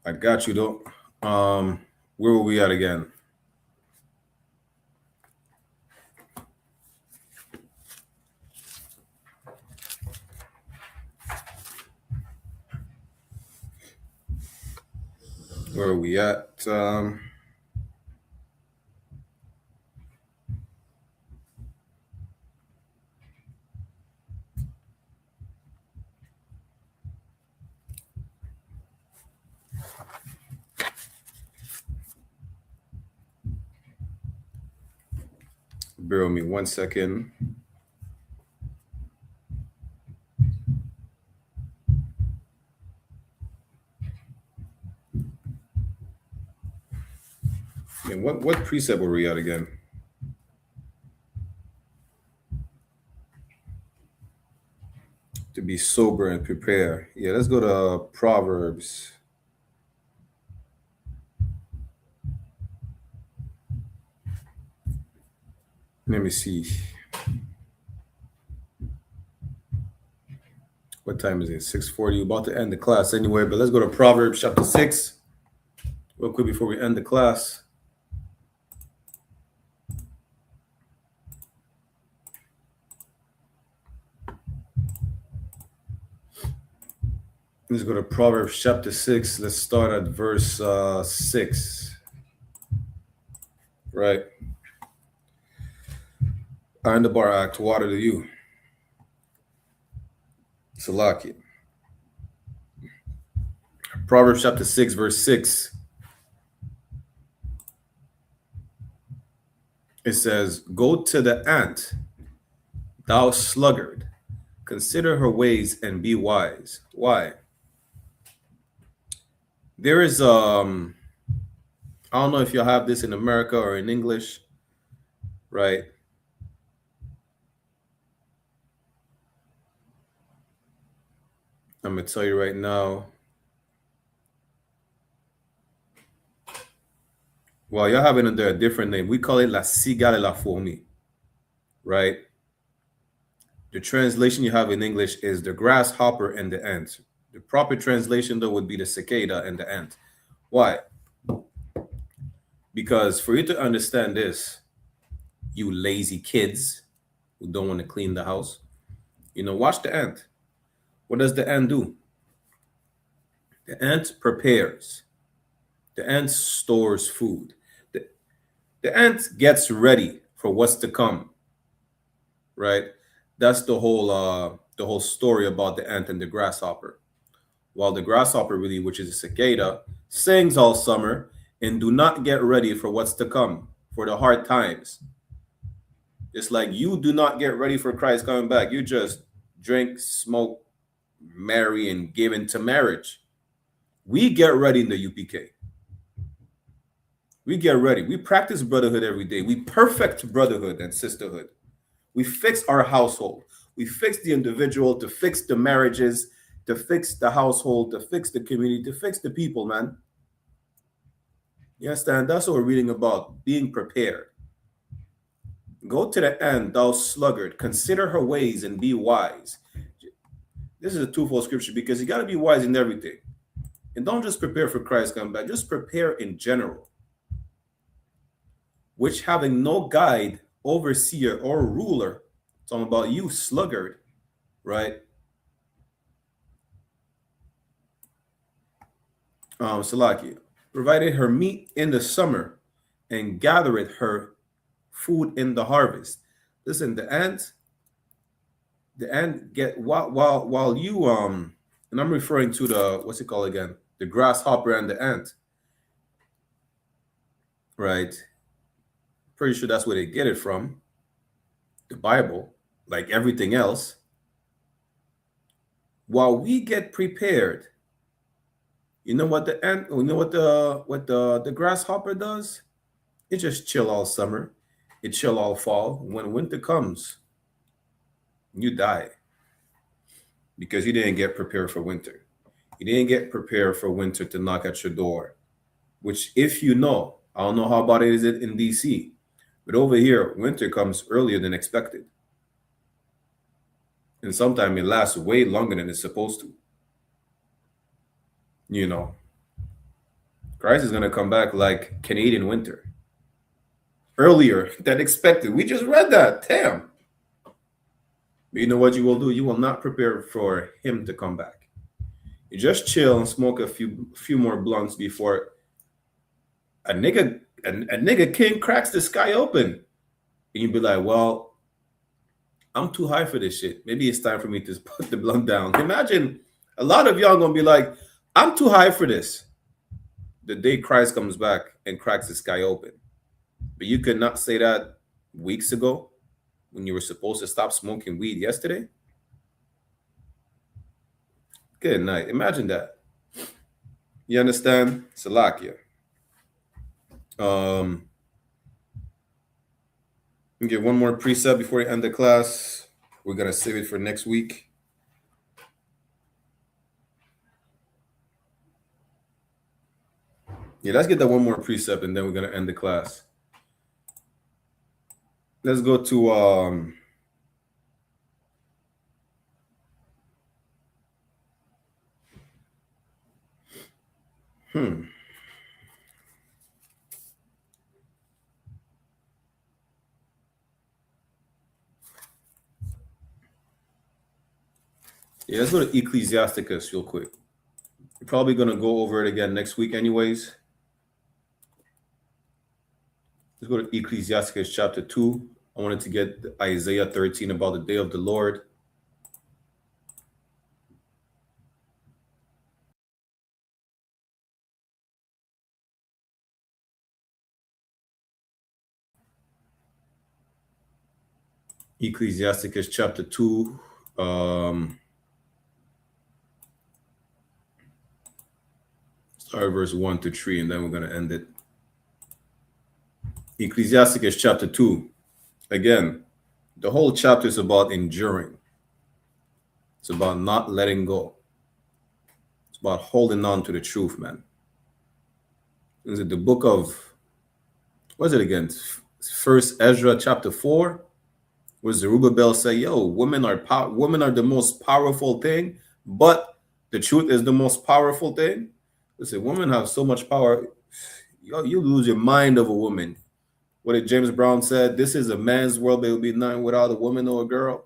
I got you though. Where were we at again? Where are we at? Bear with me 1 second. And what precept were we at again? To be sober and prepare. Yeah, let's go to Proverbs. Let me see. What time is it? 6:40. About to end the class anyway, but let's go to Proverbs chapter 6 real quick before we end the class. Let's go to Proverbs chapter 6. Let's start at verse 6. Right. I in the bar act, water to you. Salaki. Proverbs chapter 6, verse 6. It says, "Go to the ant, thou sluggard. Consider her ways and be wise." Why? There is I don't know if you'll have this in America or in English, right? I'm gonna tell you right now. Well, y'all have it under a different name. We call it la cigale la fourmi, right? The translation you have in English is the grasshopper and the ant. The proper translation, though, would be the cicada and the ant. Why? Because for you to understand this, you lazy kids who don't want to clean the house, watch the ant. What does the ant do? The ant prepares. The ant stores food. The ant gets ready for what's to come, right? That's the whole story about the ant and the grasshopper. While the grasshopper, really, which is a cicada, sings all summer and do not get ready for what's to come, for the hard times. It's like you do not get ready for Christ coming back. You just drink, smoke, marry, and give into marriage. We get ready in the UPK. We get ready. We practice brotherhood every day. We perfect brotherhood and sisterhood. We fix our household. We fix the individual, to fix the marriages, to fix the household, to fix the community, to fix the people, man. You understand? That's what we're reading about, being prepared. Go to the end, thou sluggard. Consider her ways and be wise. This is a twofold scripture because you got to be wise in everything. And don't just prepare for Christ coming back. Just prepare in general. Which having no guide, overseer, or ruler, talking about you, sluggard, right? Salaki, provided her meat in the summer and gathereth her food in the harvest. Listen, the ant get while you and I'm referring to the, what's it called again? The grasshopper and the ant, right? Pretty sure that's where they get it from. The Bible, like everything else. While we get prepared, you know what the ant, you know what the grasshopper does? It just chill all summer. It chill all fall. When winter comes, you die because you didn't get prepared for winter. You didn't get prepared for winter to knock at your door, which, if you know, I don't know how about it is it in DC, but over here, winter comes earlier than expected. And sometimes it lasts way longer than it's supposed to. You know, Christ is going to come back like Canadian winter. Earlier than expected. We just read that. Damn. But you know what you will do? You will not prepare for him to come back. You just chill and smoke a few more blunts before a nigga king cracks the sky open. And you'd be like, well, I'm too high for this shit. Maybe it's time for me to put the blunt down. Imagine a lot of y'all gonna be like, I'm too high for this. The day Christ comes back and cracks the sky open. But you could not say that weeks ago when you were supposed to stop smoking weed yesterday. Good night. Imagine that. You understand? Salakia. We get one more precept before we end the class. We're going to save it for next week. Yeah, let's get that one more precept and then we're going to end the class. Let's go to Yeah, let's go to Ecclesiasticus real quick. We're probably going to go over it again next week anyways. Let's go to Ecclesiasticus chapter 2. I wanted to get Isaiah 13 about the day of the Lord. Ecclesiasticus chapter 2. Start verse 1 to 3, and then we're going to end it. Ecclesiasticus chapter 2. Again, the whole chapter is about enduring. It's about not letting go. It's about holding on to the truth, man. Is it the book of, what is it again? First Ezra chapter 4, where Zerubbabel say, yo, women are the most powerful thing, but the truth is the most powerful thing. Listen, women have so much power. You lose your mind of a woman. What did James Brown said? This is a man's world, but it will be nothing without a woman or a girl.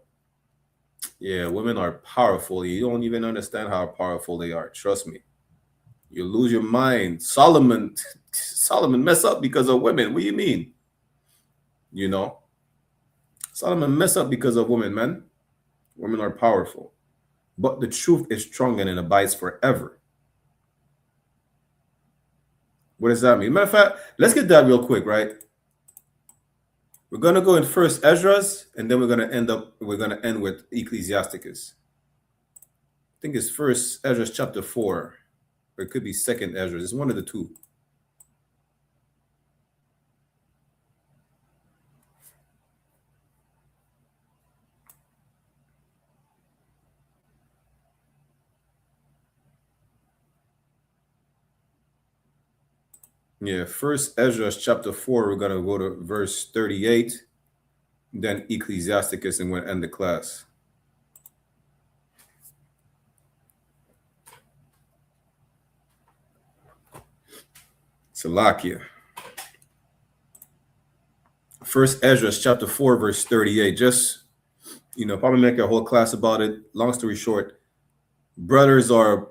Yeah, women are powerful. You don't even understand how powerful they are. Trust me. You lose your mind. Solomon messed up because of women. What do you mean? You know? Solomon messed up because of women, man. Women are powerful. But the truth is strong and it abides forever. What does that mean? Matter of fact, let's get that real quick, right? We're gonna go in First Ezra's, and then we're gonna end with Ecclesiasticus. I think it's First Ezra's chapter 4, or it could be Second Ezra's. It's one of the two. Yeah, first Ezra chapter 4, we're gonna go to verse 38, then Ecclesiasticus, and we'll end the class. Salakia. First Ezra chapter 4, verse 38. Just, probably make a whole class about it. Long story short, brothers are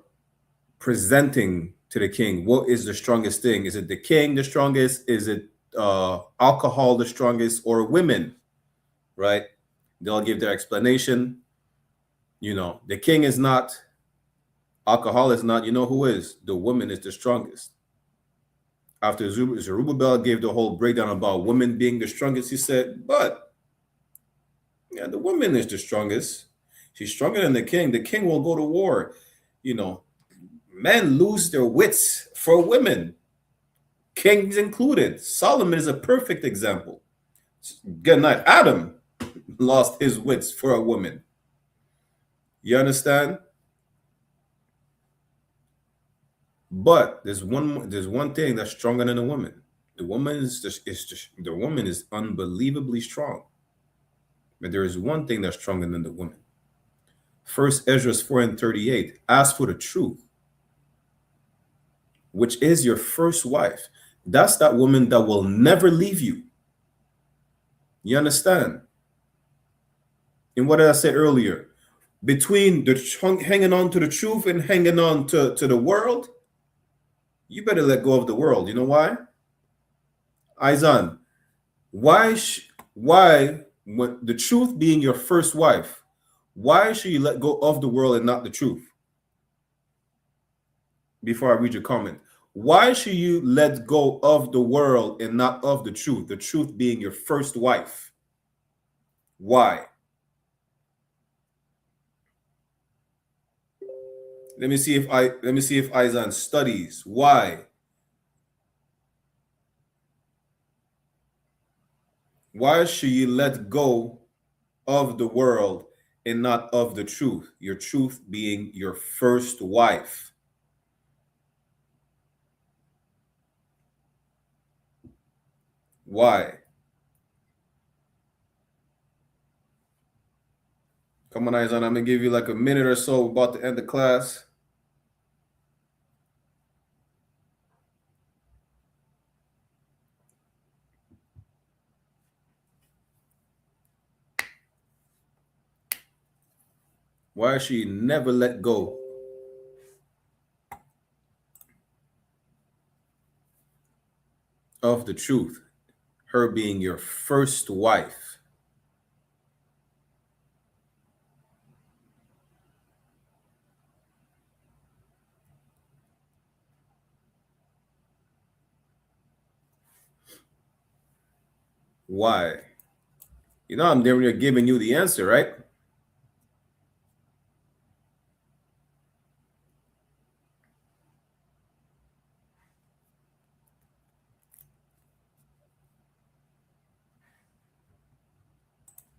presenting to the king what is the strongest thing. Is it the king the strongest? Is it alcohol the strongest, or women? Right? They'll give their explanation. The king is not, alcohol is not. You know who is? The woman is the strongest. After Zerubbabel gave the whole breakdown about women being the strongest, he said, but yeah, the woman is the strongest. She's stronger than the king. The king will go to war. Men lose their wits for women, kings included. Solomon is a perfect example. Good night. Adam lost his wits for a woman. You understand? But there's one thing that's stronger than a woman. The woman is unbelievably strong. But there is one thing that's stronger than the woman. First Ezra 4 and 38. Ask for the truth, which is your first wife. That's that woman that will never leave you. You understand? And what did I say earlier? Between hanging on to the truth and hanging on to the world, you better let go of the world. You know why? Aizan, why, when the truth being your first wife, why should you let go of the world and not the truth? Before I read your comment, why should you let go of the world and not of the truth? The truth being your first wife. Why? Let me see if Aizan studies. Why? Why should you let go of the world and not of the truth? Your truth being your first wife. Why? Come on, Aizan. I'm gonna give you like a minute or so. We're about to end the class. Why should you never let go of the truth? Her being your first wife. Why? I'm damn near giving you the answer, right?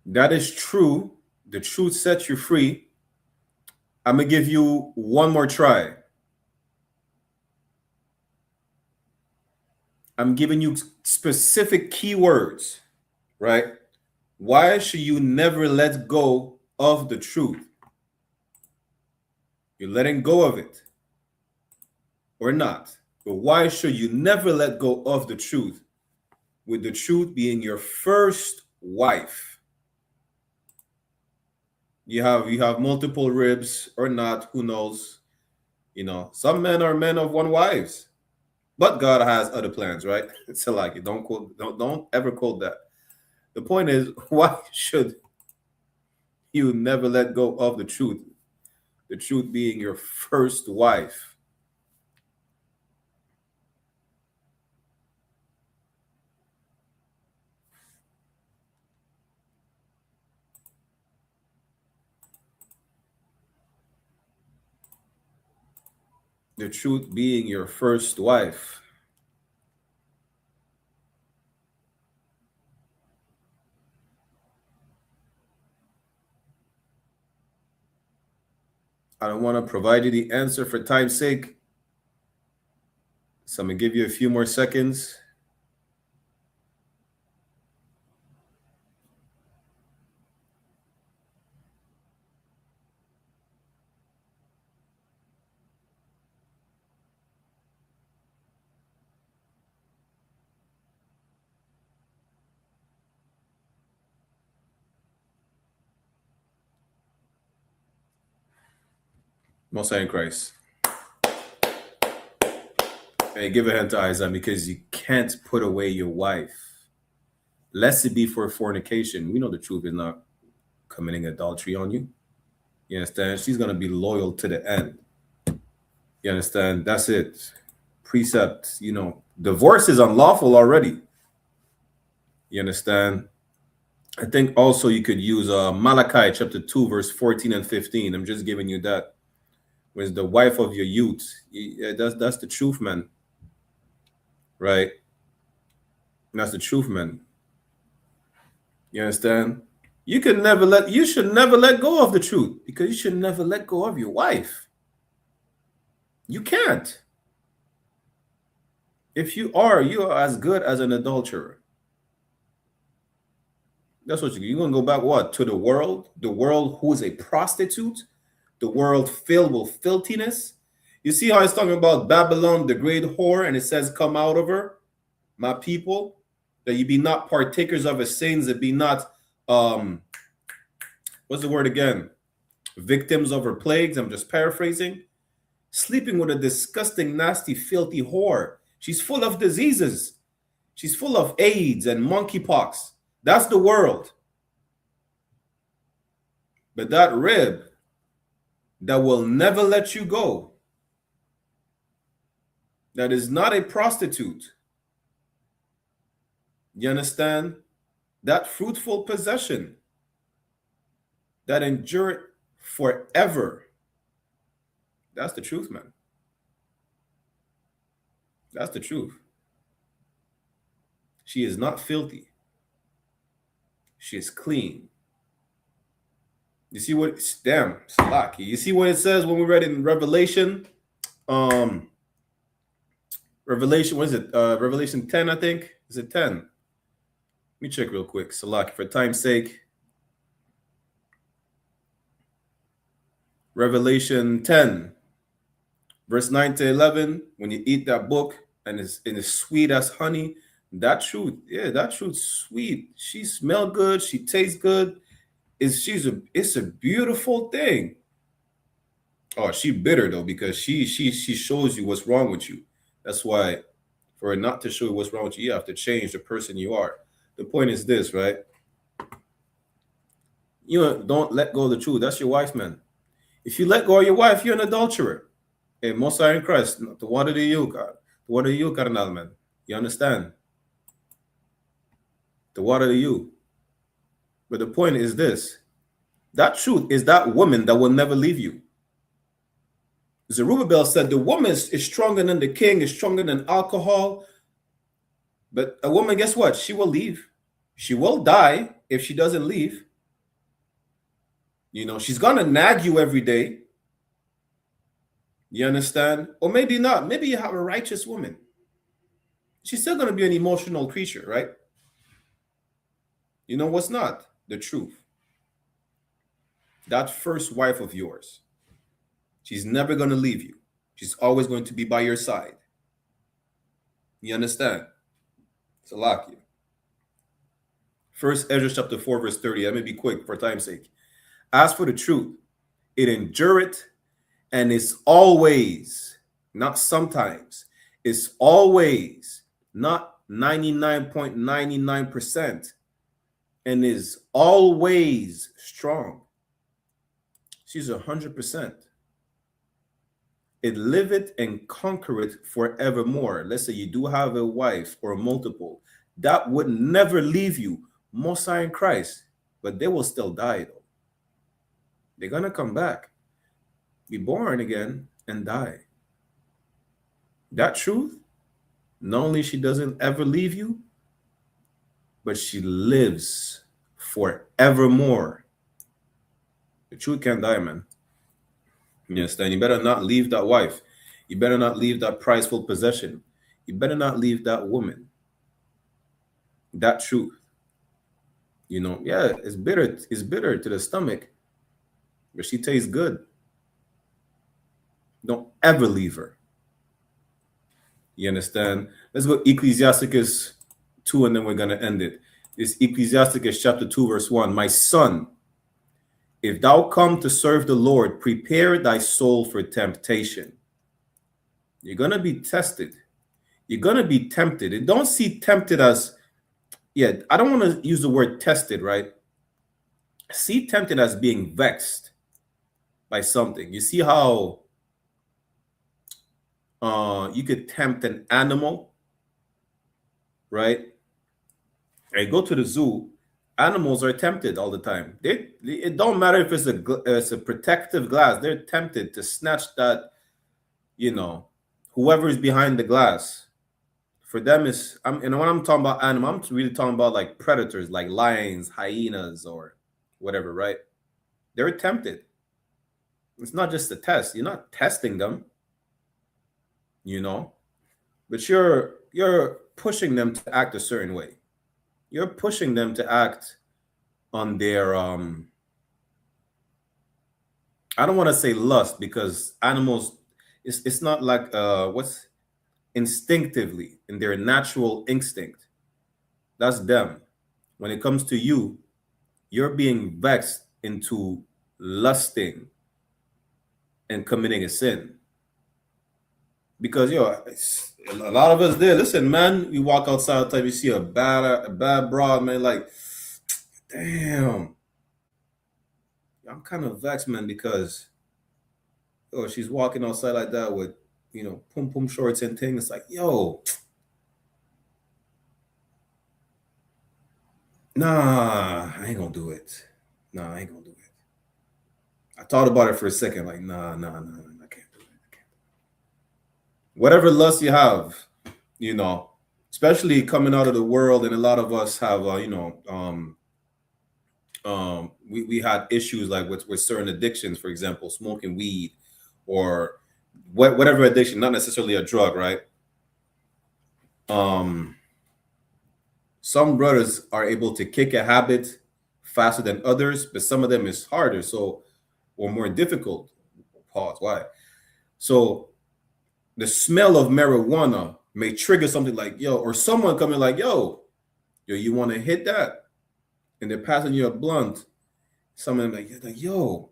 That is true. The truth sets you free. I'm going to give you one more try. I'm giving you specific keywords, right? Why should you never let go of the truth? You're letting go of it or not. But why should you never let go of the truth? With the truth being your first wife. You have multiple ribs or not, who knows? Some men are men of one wives, but God has other plans, right? It's like, don't ever quote that. The point is, why should you never let go of the truth? The truth being your first wife. The truth being your first wife. I don't want to provide you the answer for time's sake. So I'm going to give you a few more seconds. Most High in Christ. Hey, give a hand to Isaiah, because you can't put away your wife, lest it be for fornication. We know the truth is not committing adultery on you. You understand? She's going to be loyal to the end. You understand? That's it. Precept, divorce is unlawful already. You understand? I think also you could use Malachi chapter 2, verse 14 and 15. I'm just giving you that. Was the wife of your youth. Yeah, that's the truth, man. Right? That's the truth, man. You understand? You should never let go of the truth, because you should never let go of your wife. You can't. If you are as good as an adulterer. That's what you're going to go back what? To the world who is a prostitute, the world filled with filthiness. You see how it's talking about Babylon, the great whore, and it says, come out of her, my people, that you be not partakers of her sins, that be not, what's the word again? Victims of her plagues. I'm just paraphrasing. Sleeping with a disgusting, nasty, filthy whore. She's full of diseases. She's full of AIDS and monkeypox. That's the world. But that rib that will never let you go, that is not a prostitute. You understand? That fruitful possession that endured forever. That's the truth, man. That's the truth. She is not filthy. She is clean. You see what? Damn, Salaki. You see what it says when we read it in Revelation? Revelation, what is it? Revelation 10, I think. Is it 10? Let me check real quick. Salaki, for time's sake. Revelation 10, verse 9 to 11. When you eat that book and it's sweet as honey, that truth, that truth's sweet. She smells good. She tastes good. It's a beautiful thing. Oh, she bitter though, because she shows you what's wrong with you. That's why, for her not to show you what's wrong with you, you have to change the person you are. The point is this, right? Don't let go of the truth. That's your wife, man. If you let go of your wife, you're an adulterer. Hey, Most High in Christ, the water to you, God. The water to you, carnal, man. You understand? The water to you. But the point is this. That truth is that woman that will never leave you. Zerubbabel said the woman is stronger than the king, is stronger than alcohol. But a woman, guess what? She will leave. She will die if she doesn't leave. She's going to nag you every day. You understand? Or maybe not. Maybe you have a righteous woman. She's still going to be an emotional creature, right? You know what's not? The truth. That first wife of yours, she's never going to leave you. She's always going to be by your side. You understand? It's a lock you. First Ezra chapter 4, verse 30. Let me be quick for time's sake. As for the truth, it endureth and is always, not sometimes, is always, not 99.99%, and is always strong. She's 100%. It liveth and conquereth forevermore. Let's say you do have a wife or multiple. That would never leave you, Most High in Christ, but they will still die though. They're going to come back, be born again, and die. That truth, not only she doesn't ever leave you, but she lives forevermore. The truth can't die, man. You understand? You better not leave that wife. You better not leave that prizeful possession. you better not leave that woman. That truth. You know, yeah, it's bitter. It's bitter to the stomach, but she tastes good. Don't ever leave her. You understand? Let's go Ecclesiasticus 2, and then we're going to end it. It's Ecclesiasticus chapter 2, verse 1. My son, if thou come to serve the Lord, prepare thy soul for temptation. You're going to be tested. You're going to be tempted. And don't see tempted as, yeah, I don't want to use the word tested, right? See tempted as being vexed by something. You see how you could tempt an animal, right? I go to the zoo. Animals are tempted all the time. It don't matter if it's a protective glass. They're tempted to snatch that, you know, whoever is behind the glass. For them is, and when I'm talking about animal, I'm really talking about like predators, like lions, hyenas, or whatever, right? They're tempted. It's not just a test. You're not testing them, you know, but you're pushing them to act a certain way. You're pushing them to act on their I don't want to say lust, because animals, it's not like what's instinctively, in their natural instinct. That's them. When it comes to you, you're being vexed into lusting and committing a sin. Because a lot of us there. Listen, man, we walk outside all the time, you see a bad broad, man, like, damn. I'm kind of vexed, man, because she's walking outside like that with, you know, pum shorts and things. It's like, yo, nah, I ain't gonna do it. Nah, I ain't gonna do it. I thought about it for a second, like, nah, I can't do it. I can't. Whatever lust you have, you know, especially coming out of the world, and a lot of us have, we had issues like with certain addictions, for example, smoking weed or whatever addiction, not necessarily a drug, right? Some brothers are able to kick a habit faster than others, but some of them is harder, or more difficult. Pause. Why? So the smell of marijuana may trigger something like, yo, or someone coming like, yo, you want to hit that? And they're passing you a blunt. Someone like, yo,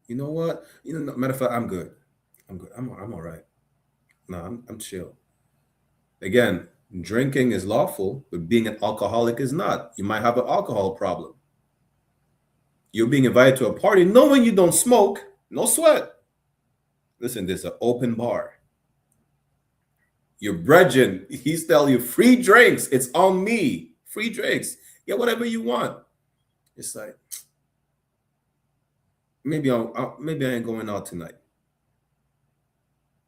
you know what? You know, matter of fact, I'm good. I'm all right. No, I'm chill. Again, drinking is lawful, but being an alcoholic is not. You might have an alcohol problem. You're being invited to a party knowing you don't smoke, no sweat. Listen, there's an open bar. Your brethren, he's telling you free drinks. It's on me. Free drinks. Get whatever you want. It's like, maybe I ain't going out tonight.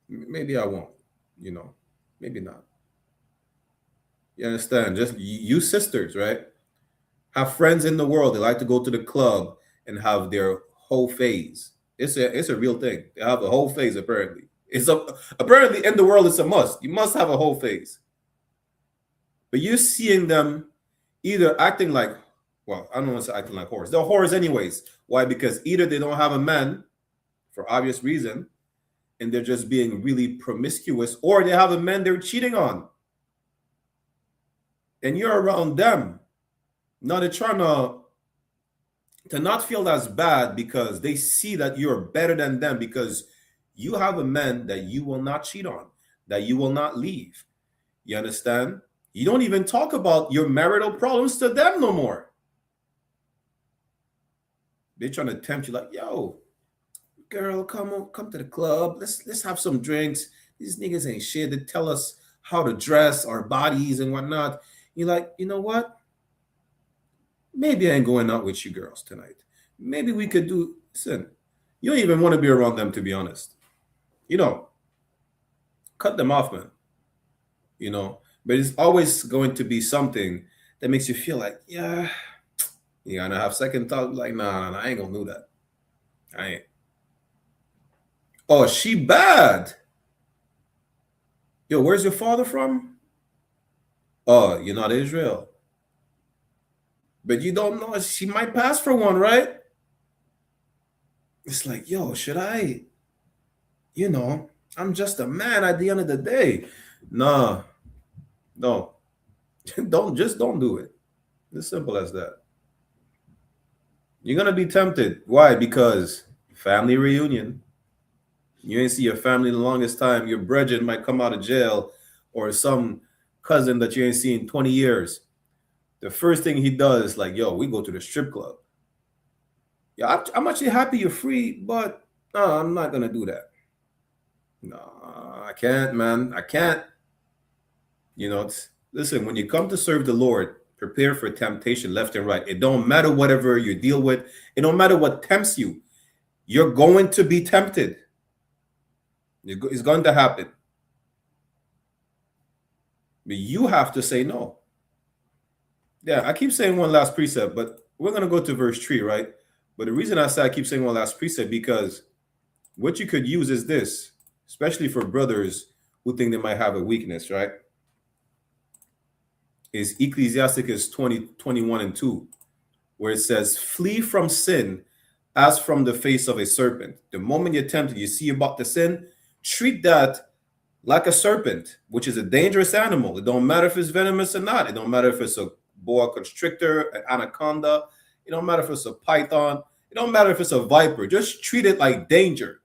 Maybe I won't, you know, maybe not. You understand? Just you sisters, right? Have friends in the world. They like to go to the club and have their whole phase. It's a real thing. They have a whole phase, apparently. Apparently in the world it's a must. You must have a whole phase. But you're seeing them either acting like, well, I don't want to say acting like whores. They're whores anyways. Why? Because either they don't have a man, for obvious reason, and they're just being really promiscuous, or they have a man they're cheating on. And you're around them. Now they're trying to not feel as bad because they see that you're better than them, because you have a man that you will not cheat on, that you will not leave. You understand? You don't even talk about your marital problems to them no more. They're trying to tempt you like, yo, girl, come to the club. Let's have some drinks. These niggas ain't shit. They tell us how to dress our bodies and whatnot. You're like, you know what? Maybe I ain't going out with you girls tonight. Maybe we could do, listen, you don't even want to be around them, to be honest. You know, cut them off, man. You know, but it's always going to be something that makes you feel like, yeah, you're gonna have second thought, like, nah, I ain't gonna do that. I ain't. Oh, she bad. Yo, where's your father from? Oh, you're not Israel. But you don't know, she might pass for one, right? It's like, yo, should I, I'm just a man at the end of the day. Nah, no. don't do it. As simple as that. You're gonna be tempted. Why? Because family reunion. You ain't see your family the longest time. Your brethren might come out of jail, or some cousin that you ain't seen in 20 years. The first thing he does is like, yo, we go to the strip club. Yeah, I'm actually happy you're free, but no, I'm not gonna do that. No, I can't, man. I can't. Listen, when you come to serve the Lord, prepare for temptation left and right. It don't matter whatever you deal with. It don't matter what tempts you. You're going to be tempted. It's going to happen. But you have to say no. Yeah, I keep saying one last precept, but we're going to go to verse 3, right? But the reason I say I keep saying one last precept, because what you could use is this, especially for brothers who think they might have a weakness, right? Is Ecclesiasticus 20:21-2, where it says, flee from sin as from the face of a serpent. The moment you're tempted, you see about the sin, treat that like a serpent, which is a dangerous animal. It don't matter if it's venomous or not. It don't matter if it's a boa constrictor, an anaconda. It don't matter if it's a python. It don't matter if it's a viper. Just treat it like danger.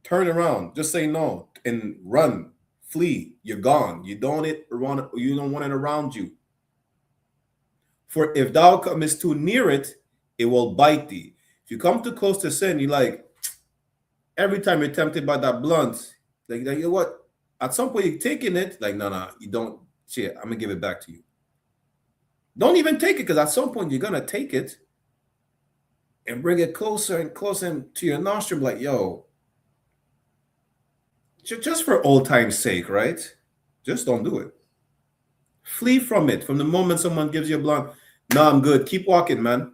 Turn around. Just say no and run. Flee. You're gone. You don't want it around you. For if thou comest too near it, it will bite thee. If you come too close to sin, you like, every time you're tempted by that blunt, like you know what? At some point you're taking it, like, no, you don't. Shit, I'm gonna give it back to you. Don't even take it, because at some point you're gonna take it and bring it closer and closer to your nostril, like, yo, just for old time's sake, right? Just don't do it. Flee from it. From the moment someone gives you a blunt, no, I'm good. Keep walking, man.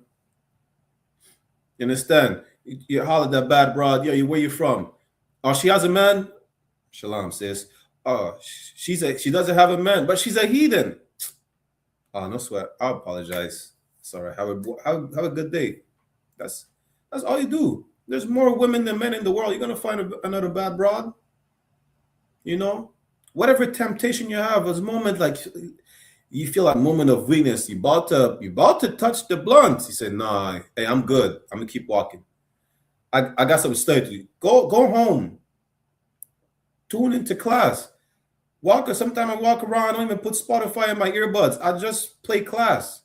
You understand? You hollered that bad broad. Yo, where you from? Oh, she has a man. Shalom, sis. Oh, she doesn't have a man, but she's a heathen. Oh, no sweat. I apologize. Sorry. Have a good day. That's all you do. There's more women than men in the world. You're gonna find another bad broad. Whatever temptation you have, there's a moment like you feel like a moment of weakness. You about to touch the blunt. You say, nah, hey, I'm good. I'm gonna keep walking. I got some study to do. Go home. Tune into class. Sometimes I walk around, I don't even put Spotify in my earbuds. I just play class.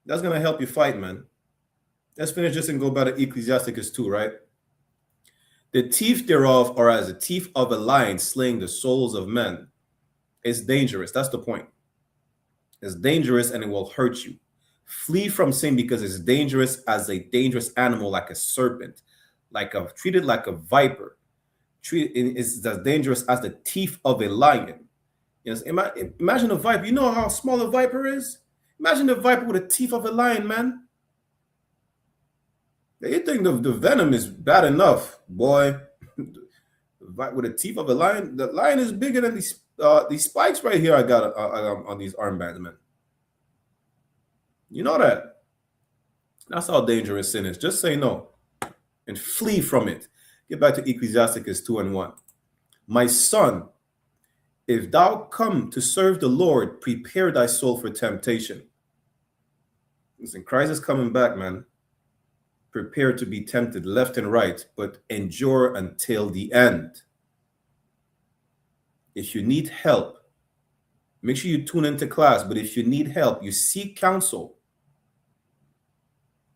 That's gonna help you fight, man. Let's finish this and go back to Ecclesiasticus 2, right? The teeth thereof are as the teeth of a lion slaying the souls of men. It's dangerous. That's the point. It's dangerous and it will hurt you. Flee from sin because it's dangerous as a dangerous animal, like a serpent, treated like a viper. It's as dangerous as the teeth of a lion. Yes, imagine a viper. You know how small a viper is? Imagine a viper with the teeth of a lion, man. You think the venom is bad enough, boy? With the teeth of a lion, the lion is bigger than these spikes right here I got on these armbands, man. You know that. That's how dangerous sin is. Just say no and flee from it. Get back to Ecclesiasticus 2:1. My son, if thou come to serve the Lord, prepare thy soul for temptation. Listen, Christ is coming back, man. Prepare to be tempted left and right, but endure until the end. If you need help, make sure you tune into class. But if you need help, you seek counsel.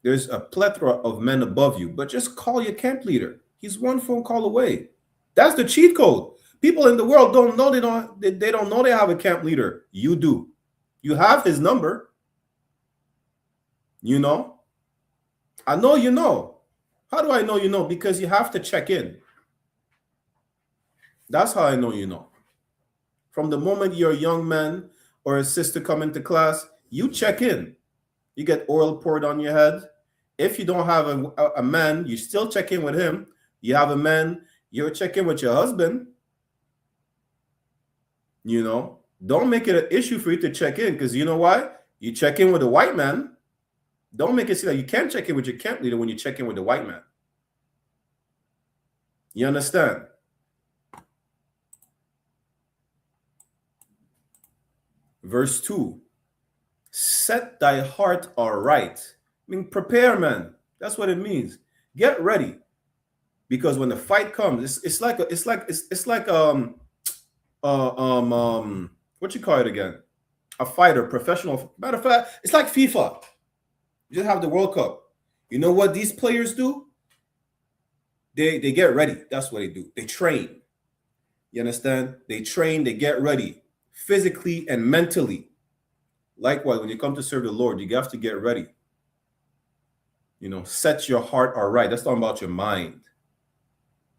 There's a plethora of men above you, but just call your camp leader. He's one phone call away. That's the cheat code. People in the world don't know they don't know they have a camp leader. You do. You have his number. You know. I know you know. How do I know you know? Because you have to check in. That's how I know you know. From the moment you're a young man or a sister come into class, you check in. You get oil poured on your head. If you don't have a man, you still check in with him. You have a man, you check in with your husband. You know, don't make it an issue for you to check in, because you know why? You check in with a white man. Don't make it seem like you can't check in with your camp leader when you check in with the white man. You understand? Verse 2. Set thy heart aright. I mean, prepare, man. That's what it means. Get ready. Because when the fight comes, it's like what you call it again? A fighter, professional. Matter of fact, it's like FIFA. You just have the World Cup. You know what these players do? They get ready. That's what they do. They train. You understand? They train, they get ready physically and mentally. Likewise, when you come to serve the Lord, you have to get ready. You know, set your heart aright. That's talking about your mind.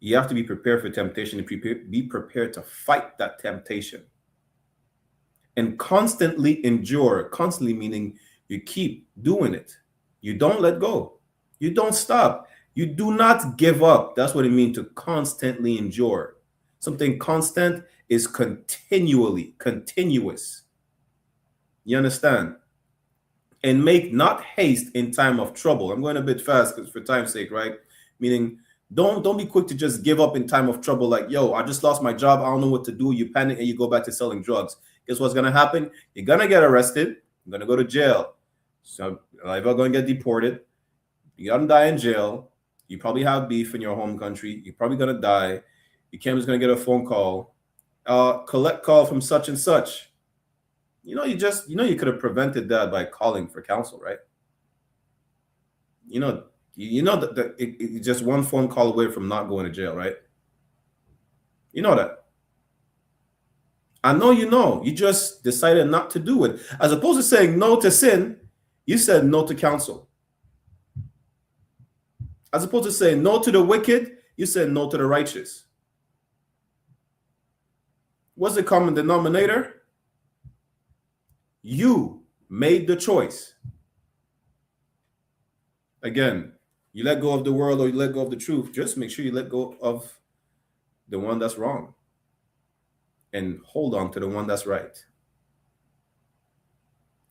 You have to be prepared for temptation and be prepared to fight that temptation. And constantly endure. Constantly meaning you keep doing it. You don't let go. You don't stop. You do not give up. That's what it means to constantly endure. Something constant is continually, continuous. You understand? And make not haste in time of trouble. I'm going a bit fast because for time's sake, right? Meaning, don't be quick to just give up in time of trouble. Like, yo, I just lost my job. I don't know what to do. You panic and you go back to selling drugs. Guess what's going to happen? You're going to get arrested. You're going to go to jail. So you're going to get deported. You're going to die in jail. You probably have beef in your home country. You're probably going to die. Your camp's going to get a phone call. Collect call from such and such. You could have prevented that by calling for counsel, right? That it's just one phone call away from not going to jail, right? You know that. I know you know. You just decided not to do it. As opposed to saying no to sin, you said no to counsel. As opposed to saying no to the wicked, you said no to the righteous. What's the common denominator? You made the choice. Again, you let go of the world or you let go of the truth. Just make sure you let go of the one that's wrong and hold on to the one that's right.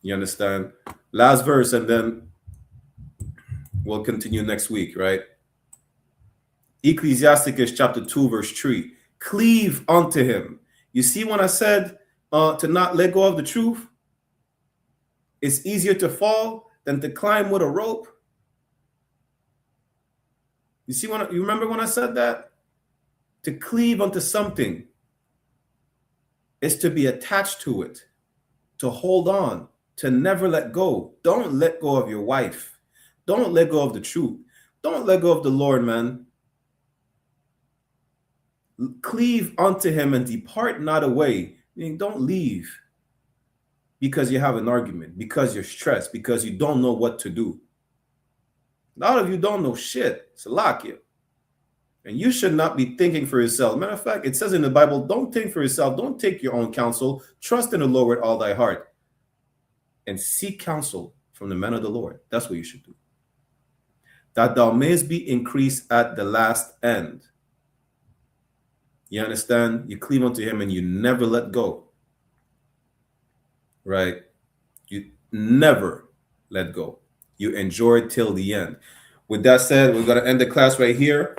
You understand? Last verse, and then we'll continue next week, right? Ecclesiasticus chapter 2, verse 3. Cleave unto him. You see when I said to not let go of the truth? It's easier to fall than to climb with a rope. You see you remember when I said that? To cleave unto something is to be attached to it, to hold on, to never let go. Don't let go of your wife. Don't let go of the truth. Don't let go of the Lord, man. Cleave unto him and depart not away. Meaning, don't leave because you have an argument, because you're stressed, because you don't know what to do. A lot of you don't know shit. It's a lock you. And you should not be thinking for yourself. Matter of fact, it says in the Bible, don't think for yourself. Don't take your own counsel. Trust in the Lord with all thy heart. And seek counsel from the men of the Lord. That's what you should do. That thou mayest be increased at the last end. You understand? You cleave unto him and you never let go. Right? You never let go. You enjoy it till the end. With that said, we're going to end the class right here.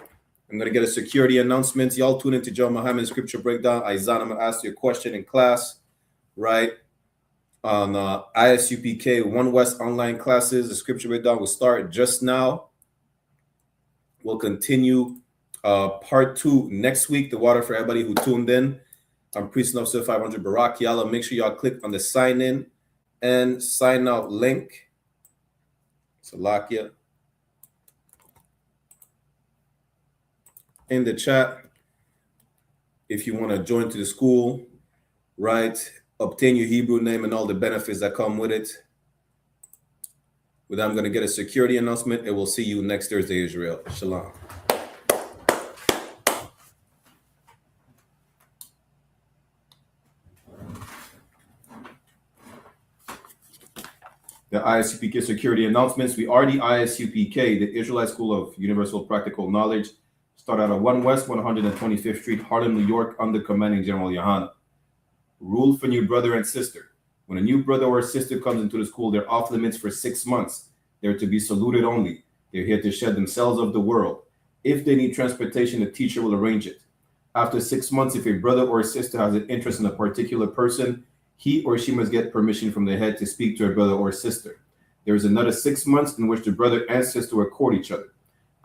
I'm going to get a security announcement. Y'all tune into John Muhammad Scripture Breakdown. Isaiah, I'm going to ask you a question in class, right? On I.S.U.P.K. One West online classes. The Scripture Breakdown will start just now. We'll continue part 2 next week. The water for everybody who tuned in. I'm Priest and Officer 500 Barak Yalla. Make sure y'all click on the sign in and sign out link. Salakia. In the chat, if you want to join to the school, right? Obtain your Hebrew name and all the benefits that come with it. With that, I'm going to get a security announcement, and we'll see you next Thursday, Israel. Shalom. The I.S.U.P.K. security announcements. We are the I.S.U.P.K, the Israelite School of Universal Practical Knowledge. Start out at 1 West 125th Street, Harlem, New York, under commanding General YAHANNA. Rule for new brother and sister. When a new brother or sister comes into the school, they're off limits for 6 months. They're to be saluted only. They're here to shed themselves of the world. If they need transportation, the teacher will arrange it. After 6 months, if a brother or sister has an interest in a particular person, he or she must get permission from the head to speak to a brother or sister. There is another 6 months in which the brother and sister will court each other.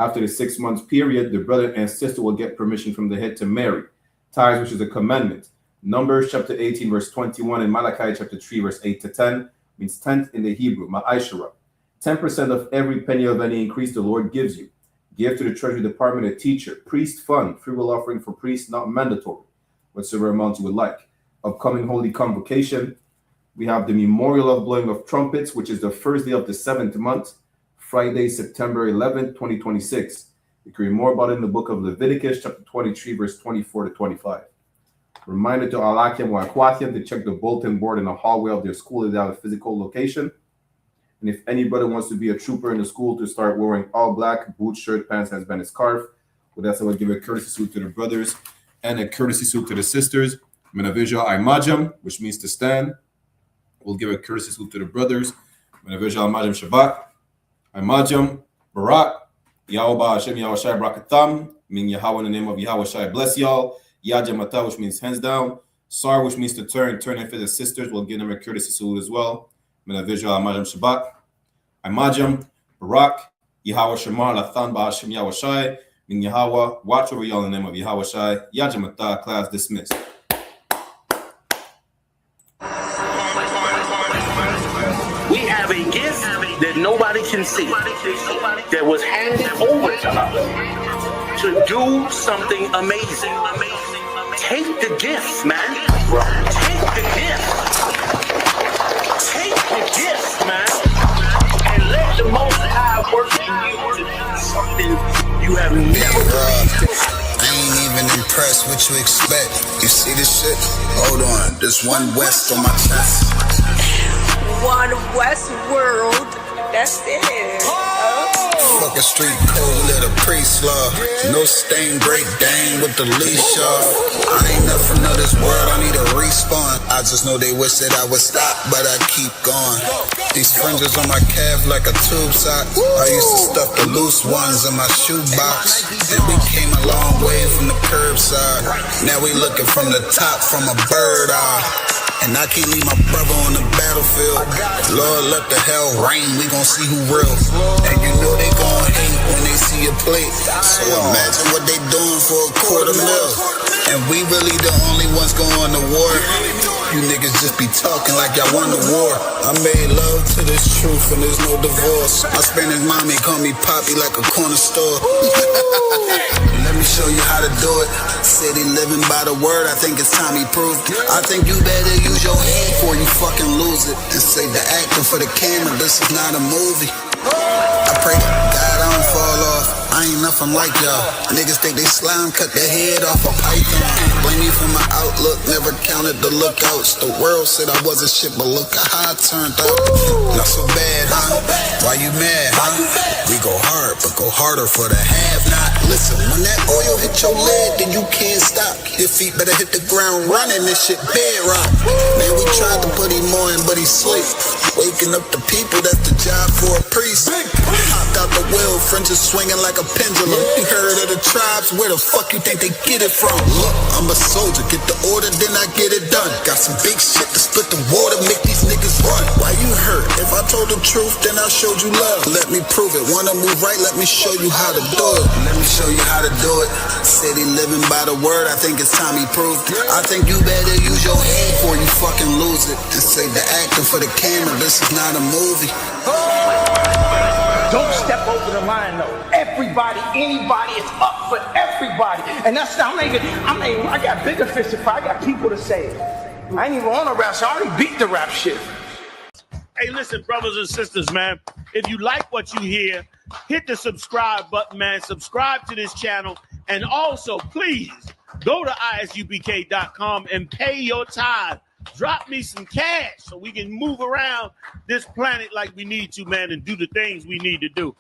After the 6 months period, the brother and sister will get permission from the head to marry. Tithes, which is a commandment. Numbers chapter 18, verse 21, and Malachi chapter 3, verse 8 to 10, means tenth in the Hebrew, ma'ashara. 10% of every penny of any increase the Lord gives you. Give to the Treasury Department a teacher, priest fund, free will offering for priests, not mandatory, whatsoever amount you would like. Upcoming Holy Convocation, we have the Memorial of Blowing of Trumpets, which is the first day of the 7th month, Friday, September 11th, 2026. You can read more about it in the book of Leviticus, chapter 23, verse 24 to 25. Reminder to Alakim or Aquatium to check the bulletin board in the hallway of their school if they have a physical location. And if anybody wants to be a trooper in the school to start wearing all black, boots, shirt, pants, husband, and scarf, well, that's how I give a courtesy salute to the brothers and a courtesy salute to the sisters. Menavija Imajam, which means to stand. We'll give a courtesy salute to the brothers. Menavija Imajam Shabbat. Imajam, Barak, Yahweh Hashem Yahweh Shai Brakatam, meaning Yahweh in the name of Yahweh Shai bless y'all. Yajamata, which means hands down. Sar, which means to turn. Turn and for the sisters. We'll give them a courtesy salute as well. Menavija Imajam Shabbat. Imajam, Barak, Yahweh Shemar, Lathan Ba'ashem Yahweh Shai, meaning Yahweh, watch over y'all in the name of Yahweh Shai. Yajamata, class dismissed.
We have a gift that nobody can see, that was handed over to us to do something amazing. Take the gift, man. Take the gift. Take the gift, man. And let the Most High work in you to do something you have never believed.
I ain't even impressed what you expect. You see this shit? Hold on, there's one West on my chest.
One West world. That's it.
Fuck a street code, let a priest love. No stain, break dang with the leash off. I ain't nothing of this world, I need a respawn. I just know they wish that I would stop, but I keep going. These fringes on my calf like a tube sock. I used to stuff the loose ones in my shoebox. And we came a long way from the curbside. Now we looking from the top from a bird eye. And I can't leave my brother on the battlefield. Lord, let the hell rain, we gon' see who real. And you know they gon' hate when they see a plate. So imagine what they doing for $250,000. And we really the only ones going to war. You niggas just be talking like y'all won the war. I made love to this truth and there's no divorce. My Spanish mommy call me Poppy like a corner store. Let me show you how to do it. City living by the word, I think it's time he proved. I think you better use your head before you fucking lose it. And say the acting for the camera, this is not a movie. I pray to God I don't fall off. I ain't nothing like y'all. Niggas think they slime, cut their head off a python. Blame me for my outlook, never counted the lookouts. The world said I wasn't shit, but look how I turned out. Not so bad, huh? Why you mad, huh? We go hard, but go harder for the have-not. Listen, when that oil hit your leg, then you can't stop. Your feet better hit the ground running, this shit bedrock. Man, we tried to put him on, but he sleep. Waking up the people, that's the job for a priest. Hopped out the wheel, fringes swinging like a pendulum. You heard of the tribes, where the fuck you think they get it from? Look, I'm a soldier, get the order, then I get it done. Got some big shit to split the water, make these niggas run. Why you hurt? If I told the truth, then I showed you love. Let me prove it, wanna move right, let me show you how to do it. Let me show you how to do it. City living by the word, I think it's time he proved. I think you better use your head before you fucking lose it. And say the acting for the camera, this is not a movie.
Don't step over the line though. Everybody, anybody, it's up for everybody. And that's I got bigger fish to fry. I got people to save. I ain't even on a rap, so I already beat the rap shit.
Hey, listen, brothers and sisters, man. If you like what you hear, hit the subscribe button, man. Subscribe to this channel. And also, please, go to isupk.com and pay your tithe. Drop me some cash so we can move around this planet like we need to, man, and do the things we need to do.